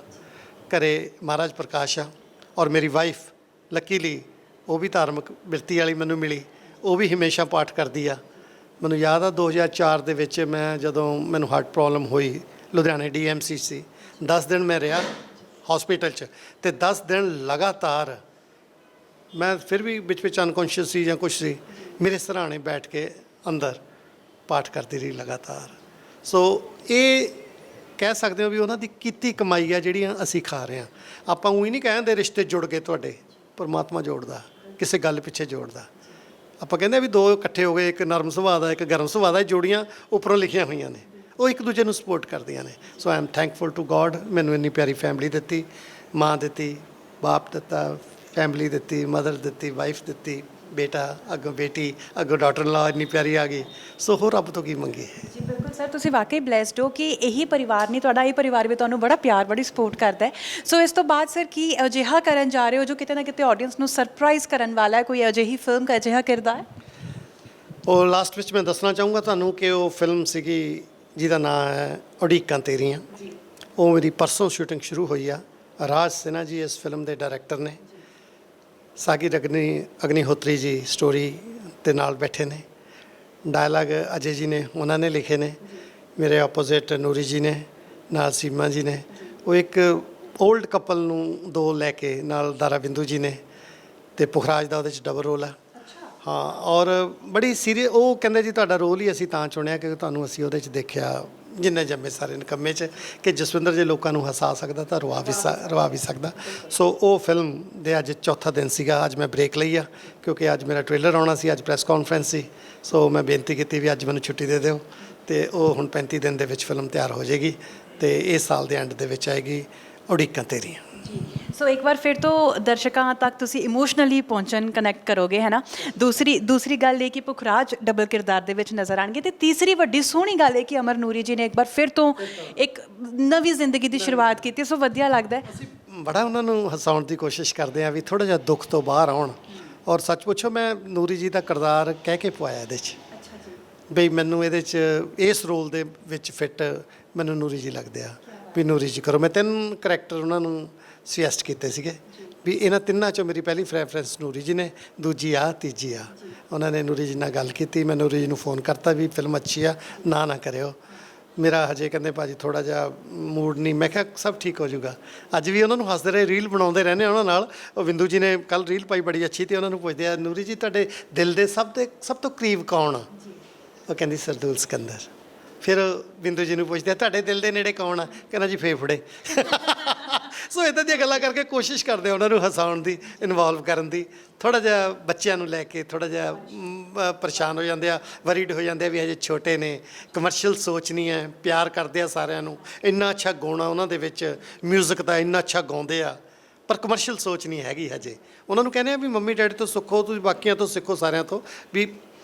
Speaker 1: ਘਰੇ ਮਹਾਰਾਜ ਪ੍ਰਕਾਸ਼ ਆ, ਔਰ ਮੇਰੀ ਵਾਈਫ ਲੱਕੀਲੀ ਉਹ ਵੀ ਧਾਰਮਿਕ ਬਿਰਤੀ ਵਾਲੀ ਮੈਨੂੰ ਮਿਲੀ, ਉਹ ਵੀ ਹਮੇਸ਼ਾ ਪਾਠ ਕਰਦੀ ਆ। ਮੈਨੂੰ ਯਾਦ ਆ 2004 ਦੇ ਵਿੱਚ ਮੈਂ ਜਦੋਂ ਮੈਨੂੰ ਹਾਰਟ ਪ੍ਰੋਬਲਮ ਹੋਈ, ਲੁਧਿਆਣੇ DMC ਸੀ, 10 ਦਿਨ ਮੈਂ ਰਿਹਾ ਹੌਸਪੀਟਲ 'ਚ। ਅਤੇ 10 ਦਿਨ ਲਗਾਤਾਰ ਮੈਂ ਫਿਰ ਵੀ ਵਿੱਚ ਅਨਕੌਂਸ਼ੀਅਸ ਸੀ ਜਾਂ ਕੁਛ ਸੀ, ਮੇਰੇ ਸਿਰਹਾਣੇ ਬੈਠ ਕੇ ਅੰਦਰ ਪਾਠ ਕਰਦੀ ਰਹੀ ਲਗਾਤਾਰ। ਸੋ ਇਹ ਕਹਿ ਸਕਦੇ ਹੋ ਵੀ ਉਹਨਾਂ ਦੀ ਕੀਤੀ ਕਮਾਈ ਆ ਜਿਹੜੀਆਂ ਅਸੀਂ ਖਾ ਰਹੇ ਹਾਂ। ਆਪਾਂ ਉਹੀ ਨਹੀਂ ਕਹਿੰਦੇ ਰਿਸ਼ਤੇ ਜੁੜ ਗਏ ਤੁਹਾਡੇ, ਪਰਮਾਤਮਾ ਜੋੜਦਾ, ਕਿਸੇ ਗੱਲ ਪਿੱਛੇ ਜੋੜਦਾ। ਆਪਾਂ ਕਹਿੰਦੇ ਵੀ 2 ਇਕੱਠੇ ਹੋ ਗਏ, ਇੱਕ ਨਰਮ ਸੁਭਾਅ ਦਾ, ਇੱਕ ਗਰਮ ਸੁਭਾਅ ਦਾ, ਜੋੜੀਆਂ ਉੱਪਰੋਂ ਲਿਖੀਆਂ ਹੋਈਆਂ ਨੇ, ਉਹ ਇੱਕ ਦੂਜੇ ਨੂੰ ਸਪੋਰਟ ਕਰਦੀਆਂ ਨੇ। So I am thankful to God, ਮੈਨੂੰ ਇੰਨੀ ਪਿਆਰੀ ਫੈਮਿਲੀ ਦਿੱਤੀ, ਮਾਂ ਦਿੱਤੀ, ਬਾਪ ਦਿੱਤਾ, ਫੈਮਿਲੀ ਦਿੱਤੀ, ਮਦਰ ਦਿੱਤੀ, ਵਾਈਫ ਦਿੱਤੀ, ਬੇਟਾ, ਅੱਗੋਂ ਬੇਟੀ, ਅੱਗੋਂ ਡਾਟਰ ਇਨ ਲਾ ਇੰਨੀ ਪਿਆਰੀ ਆ ਗਈ। ਸੋ ਹੋਰ ਰੱਬ ਤੋਂ ਕੀ ਮੰਗੀਏ।
Speaker 2: ਜੀ ਬਿਲਕੁਲ ਸਰ, ਤੁਸੀਂ ਵਾਕਈ ਬਲੈਸਡ ਹੋ ਕਿ ਇਹੀ ਪਰਿਵਾਰ ਨਹੀਂ, ਤੁਹਾਡਾ ਇਹ ਪਰਿਵਾਰ ਵੀ ਤੁਹਾਨੂੰ ਬੜਾ ਪਿਆਰ, ਬੜੀ ਸਪੋਰਟ ਕਰਦਾ ਹੈ। ਸੋ ਇਸ ਤੋਂ ਬਾਅਦ ਸਰ ਕੀ ਅਜਿਹਾ ਕਰਨ ਜਾ ਰਹੇ ਹੋ ਜੋ ਕਿਤੇ ਨਾ ਕਿਤੇ ਆਡੀਅנס ਨੂੰ ਸਰਪ੍ਰਾਈਜ਼ ਕਰਨ ਵਾਲਾ ਹੈ? ਕੋਈ ਅਜਿਹੀ ਫਿਲਮ ਦਾ ਅਜਿਹਾ ਕਿਰਦਾਰ?
Speaker 1: ਉਹ ਲਾਸਟ ਵਿੱਚ ਮੈਂ ਦੱਸਣਾ ਚਾਹੂੰਗਾ ਤੁਹਾਨੂੰ ਕਿ ਉਹ ਫਿਲਮ ਸੀਗੀ ਜਿਹਦਾ ਨਾਂ ਹੈ ਉਡੀਕਾਂ ਤੇਰੀਆਂ। ਉਹ ਮੇਰੀ ਪਰਸੋਂ ਸ਼ੂਟਿੰਗ ਸ਼ੁਰੂ ਹੋਈ ਆ, ਰਾਜ ਸਿਨਹਾ ਜੀ ਇਸ ਫਿਲਮ ਦੇ ਡਾਇਰੈਕਟਰ ਨੇ। ਸਾਗਰ ਅਗਨੀਹੋਤਰੀ ਜੀ ਸਟੋਰੀ ਦੇ ਨਾਲ ਬੈਠੇ ਨੇ। ਡਾਇਲਾਗ ਅਜੇ ਜੀ ਨੇ ਉਹਨਾਂ ਨੇ ਲਿਖੇ ਨੇ। ਮੇਰੇ ਆਪੋਜ਼ਿਟ ਨੂਰੀ ਜੀ ਨੇ, ਨਾਲ ਸੀਮਾ ਜੀ ਨੇ। ਉਹ ਇੱਕ ਓਲਡ ਕਪਲ ਨੂੰ ਦੋ ਲੈ ਕੇ, ਨਾਲ ਦਾਰਾ ਬਿੰਦੂ ਜੀ ਨੇ, ਅਤੇ ਪੁਖਰਾਜ ਦਾ ਉਹਦੇ 'ਚ ਡਬਲ ਰੋਲ ਆ। ਹਾਂ, ਔਰ ਬੜੀ ਸੀਰੀਅਸ, ਉਹ ਕਹਿੰਦੇ ਜੀ ਤੁਹਾਡਾ ਰੋਲ ਹੀ ਅਸੀਂ ਤਾਂ ਚੁਣਿਆ ਕਿਉਂਕਿ ਤੁਹਾਨੂੰ ਅਸੀਂ ਉਹਦੇ 'ਚ ਦੇਖਿਆ ਜਿੰਨੇ ਜੰਮੇ ਸਾਰੇ ਨਿਕੰਮੇ 'ਚ, ਕਿ ਜਸਵਿੰਦਰ ਜੇ ਲੋਕਾਂ ਨੂੰ ਹਸਾ ਸਕਦਾ ਤਾਂ ਰਵਾ ਵੀ ਸਕਦਾ। ਸੋ ਉਹ ਫਿਲਮ ਦੇ ਅੱਜ ਚੌਥਾ ਦਿਨ ਸੀਗਾ। ਅੱਜ ਮੈਂ ਬ੍ਰੇਕ ਲਈ ਆ ਕਿਉਂਕਿ ਅੱਜ ਮੇਰਾ ਟ੍ਰੇਲਰ ਆਉਣਾ ਸੀ, ਅੱਜ ਪ੍ਰੈਸ ਕਾਨਫਰੰਸ ਸੀ। ਸੋ ਮੈਂ ਬੇਨਤੀ ਕੀਤੀ ਵੀ ਅੱਜ ਮੈਨੂੰ ਛੁੱਟੀ ਦੇ ਦਿਓ, ਅਤੇ ਉਹ ਹੁਣ 35 ਦਿਨ ਦੇ ਵਿੱਚ ਫਿਲਮ ਤਿਆਰ ਹੋ ਜਾਏਗੀ ਅਤੇ ਇਸ ਸਾਲ ਦੇ ਐਂਡ ਦੇ ਵਿੱਚ ਆਏਗੀ ਉਡੀਕਾਂ ਤੇਰੀਆਂ।
Speaker 2: ਸੋ ਇੱਕ ਵਾਰ ਫਿਰ ਤੋਂ ਦਰਸ਼ਕਾਂ ਤੱਕ ਤੁਸੀਂ ਇਮੋਸ਼ਨਲੀ ਪਹੁੰਚਣ, ਕਨੈਕਟ ਕਰੋਗੇ, ਹੈ ਨਾ। ਦੂਸਰੀ ਗੱਲ ਇਹ ਕਿ ਪੁਖਰਾਜ ਡਬਲ ਕਿਰਦਾਰ ਦੇ ਵਿੱਚ ਨਜ਼ਰ ਆਉਣਗੇ, ਅਤੇ ਤੀਸਰੀ ਵੱਡੀ ਸੋਹਣੀ ਗੱਲ ਇਹ ਕਿ ਅਮਰ ਨੂਰੀ ਜੀ ਨੇ ਇੱਕ ਵਾਰ ਫਿਰ ਤੋਂ ਇੱਕ ਨਵੀਂ ਜ਼ਿੰਦਗੀ ਦੀ ਸ਼ੁਰੂਆਤ ਕੀਤੀ। ਸੋ ਵਧੀਆ ਲੱਗਦਾ।
Speaker 1: ਅਸੀਂ ਬੜਾ ਉਹਨਾਂ ਨੂੰ ਹਸਾਉਣ ਦੀ ਕੋਸ਼ਿਸ਼ ਕਰਦੇ ਹਾਂ ਵੀ ਥੋੜ੍ਹਾ ਜਿਹਾ ਦੁੱਖ ਤੋਂ ਬਾਹਰ ਆਉਣ। ਔਰ ਸੱਚ ਪੁੱਛੋ, ਮੈਂ ਨੂਰੀ ਜੀ ਦਾ ਕਿਰਦਾਰ ਕਹਿ ਕੇ ਪਵਾਇਆ ਇਹਦੇ 'ਚ ਬਈ ਮੈਨੂੰ ਇਹਦੇ 'ਚ ਇਸ ਰੋਲ ਦੇ ਵਿੱਚ ਫਿੱਟ ਮੈਨੂੰ ਨੂਰੀ ਜੀ ਲੱਗਦੇ ਆ ਵੀ ਨੂਰੀ ਜੀ ਕਰੋ। ਮੈਂ 3 ਕਰੈਕਟਰ ਉਹਨਾਂ ਨੂੰ ਸੁਜੈਸਟ ਕੀਤੇ ਸੀਗੇ ਵੀ ਇਹਨਾਂ ਤਿੰਨਾਂ 'ਚੋਂ ਮੇਰੀ ਪਹਿਲੀ ਪ੍ਰੈਫਰੈਂਸ ਨੂਰੀ ਜੀ ਨੇ, ਦੂਜੀ ਆ, ਤੀਜੀ ਆ। ਉਹਨਾਂ ਨੇ ਨੂਰੀ ਜੀ ਨਾਲ ਗੱਲ ਕੀਤੀ। ਮੈਂ ਨੂਰੀ ਜੀ ਨੂੰ ਫੋਨ ਕਰਤਾ ਵੀ ਫਿਲਮ ਅੱਛੀ ਆ, ਨਾ ਕਰਿਓ। ਮੇਰਾ ਹਜੇ ਕਹਿੰਦੇ ਭਾਜੀ ਥੋੜ੍ਹਾ ਜਿਹਾ ਮੂਡ ਨਹੀਂ। ਮੈਂ ਕਿਹਾ ਸਭ ਠੀਕ ਹੋ ਜਾਊਗਾ। ਅੱਜ ਵੀ ਉਹਨਾਂ ਨੂੰ ਹੱਸਦੇ ਰਹੇ, ਰੀਲ ਬਣਾਉਂਦੇ ਰਹਿੰਦੇ ਉਹਨਾਂ ਨਾਲ। ਉਹ ਬਿੰਦੂ ਜੀ ਨੇ ਕੱਲ੍ਹ ਰੀਲ ਪਾਈ ਬੜੀ ਅੱਛੀ, ਅਤੇ ਉਹਨਾਂ ਨੂੰ ਪੁੱਛਦੇ ਆ ਨੂਰੀ ਜੀ ਤੁਹਾਡੇ ਦਿਲ ਦੇ ਸਭ ਤੋਂ ਕਰੀਬ ਕੌਣ ਆ? ਉਹ ਕਹਿੰਦੀ ਸਰਦੂਲ ਸਿਕੰਦਰ। ਫਿਰ ਬਿੰਦੂ ਜੀ ਨੂੰ ਪੁੱਛਦੇ ਆ ਤੁਹਾਡੇ ਦਿਲ ਦੇ ਨੇੜੇ ਕੌਣ ਆ? ਕਹਿੰਦਾ ਜੀ ਫੇਫੜੇ। ਸੋ ਇੱਦਾਂ ਦੀਆਂ ਗੱਲਾਂ ਕਰਕੇ ਕੋਸ਼ਿਸ਼ ਕਰਦੇ ਉਹਨਾਂ ਨੂੰ ਹਸਾਉਣ ਦੀ, ਇਨਵੋਲਵ ਕਰਨ ਦੀ। ਥੋੜ੍ਹਾ ਜਿਹਾ ਬੱਚਿਆਂ ਨੂੰ ਲੈ ਕੇ ਥੋੜ੍ਹਾ ਜਿਹਾ ਪਰੇਸ਼ਾਨ ਹੋ ਜਾਂਦੇ ਆ, ਵਰੀਡ ਹੋ ਜਾਂਦੇ ਆ ਵੀ ਹਜੇ ਛੋਟੇ ਨੇ, ਕਮਰਸ਼ੀਅਲ ਸੋਚ ਨਹੀਂ ਹੈ, ਪਿਆਰ ਕਰਦੇ ਆ ਸਾਰਿਆਂ ਨੂੰ। ਇੰਨਾ ਅੱਛਾ ਗਾਉਣਾ ਉਹਨਾਂ ਦੇ ਵਿੱਚ, ਮਿਊਜ਼ਿਕ ਦਾ ਇੰਨਾ ਅੱਛਾ ਗਾਉਂਦੇ ਆ, ਪਰ ਕਮਰਸ਼ੀਅਲ ਸੋਚ ਨਹੀਂ ਹੈਗੀ ਹਜੇ। ਉਹਨਾਂ ਨੂੰ ਕਹਿੰਦੇ ਆ ਵੀ ਮੰਮੀ ਡੈਡੀ ਤੋਂ ਸਿੱਖੋ, ਤੁਸੀਂ ਬਾਕੀਆਂ ਤੋਂ ਸਿੱਖੋ, ਸਾਰਿਆਂ ਤੋਂ, ਵੀ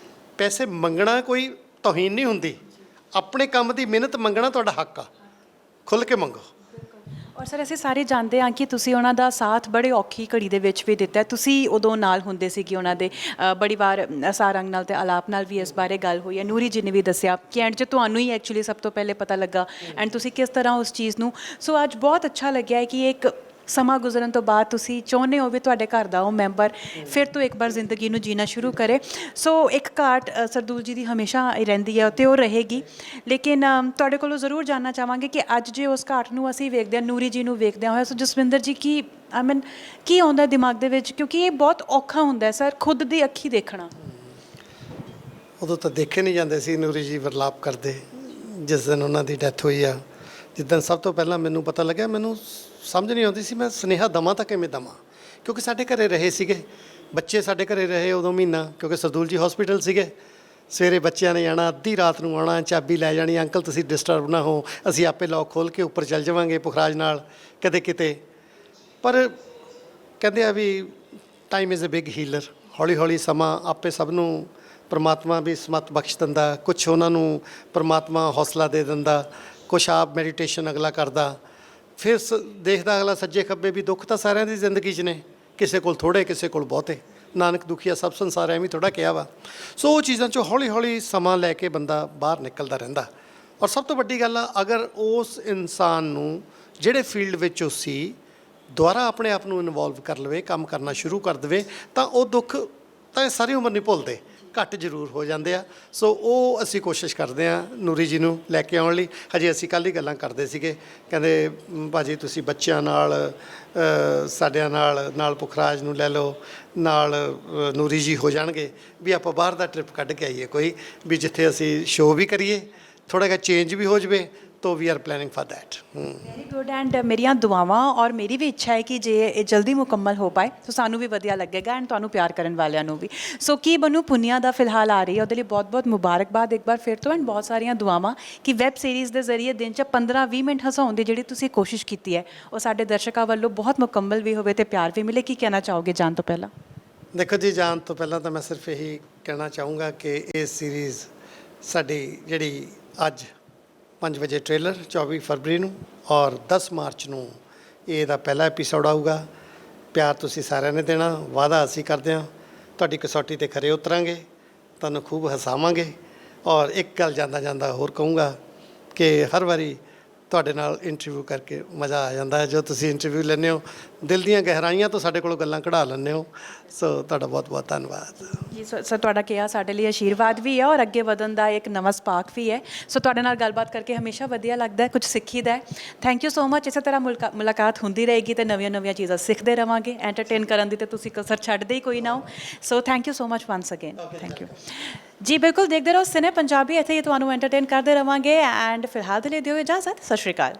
Speaker 1: ਪੈਸੇ ਮੰਗਣਾ ਕੋਈ ਤੋਹੀਨ ਨਹੀਂ ਹੁੰਦੀ। ਆਪਣੇ ਕੰਮ ਦੀ ਮਿਹਨਤ ਮੰਗਣਾ ਤੁਹਾਡਾ ਹੱਕ ਆ, ਖੁੱਲ੍ਹ ਕੇ ਮੰਗੋ।
Speaker 2: ਔਰ ਸਰ ਅਸੀਂ ਸਾਰੇ ਜਾਣਦੇ ਹਾਂ ਕਿ ਤੁਸੀਂ ਉਹਨਾਂ ਦਾ ਸਾਥ ਬੜੇ ਔਖੀ ਘੜੀ ਦੇ ਵਿੱਚ ਵੀ ਦਿੱਤਾ। ਤੁਸੀਂ ਉਦੋਂ ਨਾਲ ਹੁੰਦੇ ਸੀਗੇ ਉਹਨਾਂ ਦੇ। ਬੜੀ ਵਾਰ ਸਾਰੰਗ ਨਾਲ ਅਤੇ ਆਲਾਪ ਨਾਲ ਵੀ ਇਸ ਬਾਰੇ ਗੱਲ ਹੋਈ ਹੈ। ਨੂਰੀ ਜੀ ਨੇ ਵੀ ਦੱਸਿਆ ਕਿ ਐਂਡ 'ਚ ਤੁਹਾਨੂੰ ਹੀ ਐਕਚੁਅਲੀ ਸਭ ਤੋਂ ਪਹਿਲੇ ਪਤਾ ਲੱਗਾ, ਐਂਡ ਤੁਸੀਂ ਕਿਸ ਤਰ੍ਹਾਂ ਉਸ ਚੀਜ਼ ਨੂੰ। ਸੋ ਅੱਜ ਬਹੁਤ ਅੱਛਾ ਲੱਗਿਆ ਹੈ ਕਿ ਇੱਕ ਸਮਾਂ ਗੁਜ਼ਰਨ ਤੋਂ ਬਾਅਦ ਤੁਸੀਂ ਚਾਹੁੰਦੇ ਹੋ ਵੀ ਤੁਹਾਡੇ ਘਰ ਦਾ ਉਹ ਮੈਂਬਰ ਫਿਰ ਤੋਂ ਇੱਕ ਵਾਰ ਜ਼ਿੰਦਗੀ ਨੂੰ ਜੀਣਾ ਸ਼ੁਰੂ ਕਰੇ। ਸੋ ਇੱਕ ਘਾਟ ਸਰਦੂਲ ਜੀ ਦੀ ਹਮੇਸ਼ਾ ਰਹਿੰਦੀ ਹੈ ਅਤੇ ਉਹ ਰਹੇਗੀ। ਲੇਕਿਨ ਤੁਹਾਡੇ ਕੋਲੋਂ ਜ਼ਰੂਰ ਜਾਣਨਾ ਚਾਹਾਂਗੇ ਕਿ ਅੱਜ ਜੇ ਉਸ ਘਾਟ ਨੂੰ ਅਸੀਂ ਵੇਖਦੇ ਹਾਂ, ਨੂਰੀ ਜੀ ਨੂੰ ਵੇਖਦਿਆਂ ਹੋਇਆ, ਸੋ ਜਸਵਿੰਦਰ ਜੀ ਕੀ ਆਉਂਦਾ ਦਿਮਾਗ ਦੇ ਵਿੱਚ? ਕਿਉਂਕਿ ਇਹ ਬਹੁਤ ਔਖਾ ਹੁੰਦਾ ਸਰ, ਖੁਦ ਦੀ ਅੱਖੀ ਦੇਖਣਾ।
Speaker 1: ਉਦੋਂ ਤਾਂ ਦੇਖੇ ਨਹੀਂ ਜਾਂਦੇ ਸੀ ਨੂਰੀ ਜੀ ਵਰਲਾਪ ਕਰਦੇ। ਜਿਸ ਦਿਨ ਉਹਨਾਂ ਦੀ ਡੈਥ ਹੋਈ ਆ, ਜਿੱਦਣ ਸਭ ਤੋਂ ਪਹਿਲਾਂ ਮੈਨੂੰ ਪਤਾ ਲੱਗਿਆ, ਮੈਨੂੰ ਸਮਝ ਨਹੀਂ ਆਉਂਦੀ ਸੀ ਮੈਂ ਸੁਨੇਹਾ ਦੇਵਾਂ ਤਾਂ ਕਿਵੇਂ ਦੇਵਾਂ, ਕਿਉਂਕਿ ਸਾਡੇ ਘਰੇ ਰਹੇ ਸੀਗੇ ਬੱਚੇ, ਸਾਡੇ ਘਰੇ ਰਹੇ ਉਦੋਂ ਮਹੀਨਾ, ਕਿਉਂਕਿ ਸਰਦੂਲ ਜੀ ਹਸਪੀਟਲ ਸੀਗੇ। ਸਵੇਰੇ ਬੱਚਿਆਂ ਨੇ ਜਾਣਾ, ਅੱਧੀ ਰਾਤ ਨੂੰ ਆਉਣਾ, ਚਾਬੀ ਲੈ ਜਾਣੀ, ਅੰਕਲ ਤੁਸੀਂ ਡਿਸਟਰਬ ਨਾ ਹੋ, ਅਸੀਂ ਆਪੇ ਲੌਕ ਖੋਲ੍ਹ ਕੇ ਉੱਪਰ ਚੱਲ ਜਾਵਾਂਗੇ ਪੁਖਰਾਜ ਨਾਲ ਕਦੇ ਕਿਤੇ। ਪਰ ਕਹਿੰਦੇ ਆ ਵੀ time is a big healer. ਹੌਲੀ ਹੌਲੀ ਸਮਾਂ ਆਪੇ ਸਭ ਨੂੰ ਪਰਮਾਤਮਾ ਵੀ ਸਮਤ ਬਖਸ਼ ਦਿੰਦਾ। ਕੁਛ ਉਹਨਾਂ ਨੂੰ ਪਰਮਾਤਮਾ ਹੌਸਲਾ ਦੇ ਦਿੰਦਾ, ਕੁਛ ਆਪ ਮੈਡੀਟੇਸ਼ਨ ਅਗਲਾ ਕਰਦਾ, ਫਿਰ ਦੇਖਦਾ ਅਗਲਾ ਸੱਜੇ ਖੱਬੇ ਵੀ ਦੁੱਖ ਤਾਂ ਸਾਰਿਆਂ ਦੀ ਜ਼ਿੰਦਗੀ 'ਚ ਨੇ, ਕਿਸੇ ਕੋਲ ਥੋੜ੍ਹੇ, ਕਿਸੇ ਕੋਲ ਬਹੁਤੇ। ਨਾਨਕ ਦੁਖੀਆ ਸਭ ਸੰਸਾਰ ਐਵੇਂ ਥੋੜ੍ਹਾ ਕਿਹਾ ਵਾ। ਸੋ ਉਹ ਚੀਜ਼ਾਂ 'ਚੋਂ ਹੌਲੀ ਹੌਲੀ ਸਮਾਂ ਲੈ ਕੇ ਬੰਦਾ ਬਾਹਰ ਨਿਕਲਦਾ ਰਹਿੰਦਾ। ਔਰ ਸਭ ਤੋਂ ਵੱਡੀ ਗੱਲ ਆ, ਅਗਰ ਉਸ ਇਨਸਾਨ ਨੂੰ ਜਿਹੜੇ ਫੀਲਡ ਵਿੱਚ ਉਹ ਸੀ ਦੁਬਾਰਾ ਆਪਣੇ ਆਪ ਨੂੰ ਇਨਵੋਲਵ ਕਰ ਲਵੇ, ਕੰਮ ਕਰਨਾ ਸ਼ੁਰੂ ਕਰ ਦੇਵੇ, ਤਾਂ ਉਹ ਦੁੱਖ ਤਾਂ ਸਾਰੀ ਉਮਰ ਨਹੀਂ ਭੁੱਲਦੇ, ਘੱਟ ਜ਼ਰੂਰ ਹੋ ਜਾਂਦੇ ਆ। ਸੋ ਉਹ ਅਸੀਂ ਕੋਸ਼ਿਸ਼ ਕਰਦੇ ਹਾਂ ਨੂਰੀ ਜੀ ਨੂੰ ਲੈ ਕੇ ਆਉਣ ਲਈ। ਹਜੇ ਅਸੀਂ ਕੱਲ੍ਹ ਹੀ ਗੱਲਾਂ ਕਰਦੇ ਸੀਗੇ, ਕਹਿੰਦੇ ਭਾਜੀ ਤੁਸੀਂ ਬੱਚਿਆਂ ਨਾਲ, ਸਾਡਿਆਂ ਨਾਲ ਪੁਖਰਾਜ ਨੂੰ ਲੈ ਲਓ, ਨਾਲ ਨੂਰੀ ਜੀ ਹੋ ਜਾਣਗੇ, ਵੀ ਆਪਾਂ ਬਾਹਰ ਦਾ ਟ੍ਰਿਪ ਕੱਢ ਕੇ ਆਈਏ ਕੋਈ, ਵੀ ਜਿੱਥੇ ਅਸੀਂ ਸ਼ੋਅ ਵੀ ਕਰੀਏ, ਥੋੜ੍ਹਾ ਜਿਹਾ ਚੇਂਜ ਵੀ ਹੋ ਜਾਵੇ। ਤੋ we are planning for that.
Speaker 2: Very good. And ਮੇਰੀਆਂ ਦੁਆਵਾਂ ਔਰ ਮੇਰੀ ਵੀ ਇੱਛਾ ਹੈ ਕਿ ਜੇ ਇਹ ਜਲਦੀ ਮੁਕੰਮਲ ਹੋ ਪਾਏ ਤਾਂ ਸਾਨੂੰ ਵੀ ਵਧੀਆ ਲੱਗੇਗਾ, ਐਂਡ ਤੁਹਾਨੂੰ ਪਿਆਰ ਕਰਨ ਵਾਲਿਆਂ ਨੂੰ ਵੀ। ਸੋ ਕੀ ਬਣੂ ਪੁਨੀਆ ਦਾ ਫਿਲਹਾਲ ਆ ਰਹੀ ਹੈ, ਉਹਦੇ ਲਈ ਬਹੁਤ ਬਹੁਤ ਮੁਬਾਰਕਬਾਦ ਇੱਕ ਵਾਰ ਫਿਰ ਤੋਂ, ਐਂਡ ਬਹੁਤ ਸਾਰੀਆਂ ਦੁਆਵਾਂ ਕਿ ਵੈਬ ਸੀਰੀਜ਼ ਦੇ ਜ਼ਰੀਏ ਦਿਨ 'ਚ 15-20 ਮਿੰਟ ਹਸਾਉਣ ਦੀ ਜਿਹੜੀ ਤੁਸੀਂ ਕੋਸ਼ਿਸ਼ ਕੀਤੀ ਹੈ ਉਹ ਸਾਡੇ ਦਰਸ਼ਕਾਂ ਵੱਲੋਂ ਬਹੁਤ ਮੁਕੰਮਲ ਵੀ ਹੋਵੇ ਅਤੇ ਪਿਆਰ ਵੀ ਮਿਲੇ। ਕੀ ਕਹਿਣਾ ਚਾਹੋਗੇ ਜਾਣ ਤੋਂ ਪਹਿਲਾਂ?
Speaker 1: ਦੇਖੋ ਜੀ, ਜਾਣ ਤੋਂ ਪਹਿਲਾਂ ਤਾਂ ਮੈਂ ਸਿਰਫ ਇਹੀ ਕਹਿਣਾ ਚਾਹੂੰਗਾ ਕਿ ਇਹ ਸੀਰੀਜ਼ ਸਾਡੀ ਜਿਹੜੀ ਅੱਜ 5 ਵਜੇ ਟ੍ਰੇਲਰ 24 ਫਰਵਰੀ ਨੂੰ ਔਰ 10 ਮਾਰਚ ਨੂੰ ਇਹਦਾ ਪਹਿਲਾ ਐਪੀਸੋਡ ਆਊਗਾ। ਪਿਆਰ ਤੁਸੀਂ ਸਾਰਿਆਂ ਨੇ ਦੇਣਾ, ਵਾਅਦਾ ਅਸੀਂ ਕਰਦੇ ਹਾਂ। ਤੁਹਾਡੀ ਕਸੌਟੀ 'ਤੇ ਖਰੇ ਉਤਰਾਂਗੇ, ਤੁਹਾਨੂੰ ਖੂਬ ਹਸਾਵਾਂਗੇ। ਔਰ ਇੱਕ ਗੱਲ ਜਾਂਦਾ ਜਾਂਦਾ ਹੋਰ ਕਹੂੰਗਾ ਕਿ ਹਰ ਵਾਰੀ ਤੁਹਾਡੇ ਨਾਲ ਇੰਟਰਵਿਊ ਕਰਕੇ ਮਜ਼ਾ ਆ ਜਾਂਦਾ ਹੈ। ਜੋ ਤੁਸੀਂ ਇੰਟਰਵਿਊ ਲੈਂਦੇ ਹੋ ਦਿਲ ਦੀਆਂ ਗਹਿਰਾਈਆਂ ਤੋਂ ਸਾਡੇ ਕੋਲੋਂ ਗੱਲਾਂ ਕਢਾ ਲੈਂਦੇ ਹੋ। ਸੋ ਤੁਹਾਡਾ ਬਹੁਤ ਬਹੁਤ ਧੰਨਵਾਦ
Speaker 2: ਜੀ। ਸਰ ਤੁਹਾਡਾ ਕਿਹਾ ਸਾਡੇ ਲਈ ਆਸ਼ੀਰਵਾਦ ਵੀ ਹੈ ਔਰ ਅੱਗੇ ਵਧਣ ਦਾ ਇੱਕ ਨਵਾਂ ਸਪਾਰਕ ਵੀ ਹੈ। ਸੋ ਤੁਹਾਡੇ ਨਾਲ ਗੱਲਬਾਤ ਕਰਕੇ ਹਮੇਸ਼ਾ ਵਧੀਆ ਲੱਗਦਾ ਹੈ, ਕੁਝ ਸਿੱਖੀਦਾ ਹੈ। Thank you so much. ਇਸੇ ਤਰ੍ਹਾਂ ਮੁਲਾਕਾਤ ਹੁੰਦੀ ਰਹੇਗੀ ਤੇ ਨਵੀਆਂ ਚੀਜ਼ਾਂ ਸਿੱਖਦੇ ਰਵਾਂਗੇ। ਐਂਟਰਟੇਨ ਕਰਨ ਦੀ ਤੇ ਤੁਸੀਂ ਕਸਰ ਛੱਡਦੇ ਹੀ ਕੋਈ ਨਾ ਹੋ। So thank you so much once again. Thank you ਜੀ। ਬਿਲਕੁਲ ਦੇਖਦੇ ਰਹੋ ਸਿਨੇ ਪੰਜਾਬੀ, ਇੱਥੇ ਹੀ ਤੁਹਾਨੂੰ ਐਂਟਰਟੇਨ ਕਰਦੇ ਰਵਾਂਗੇ। ਐਂਡ ਫਿਲਹਾਲ ਦੇ ਲਈ ਦਿਓ ਇਜਾਜ਼ਤ। ਸਤਿ ਸ਼੍ਰੀ ਅਕਾਲ।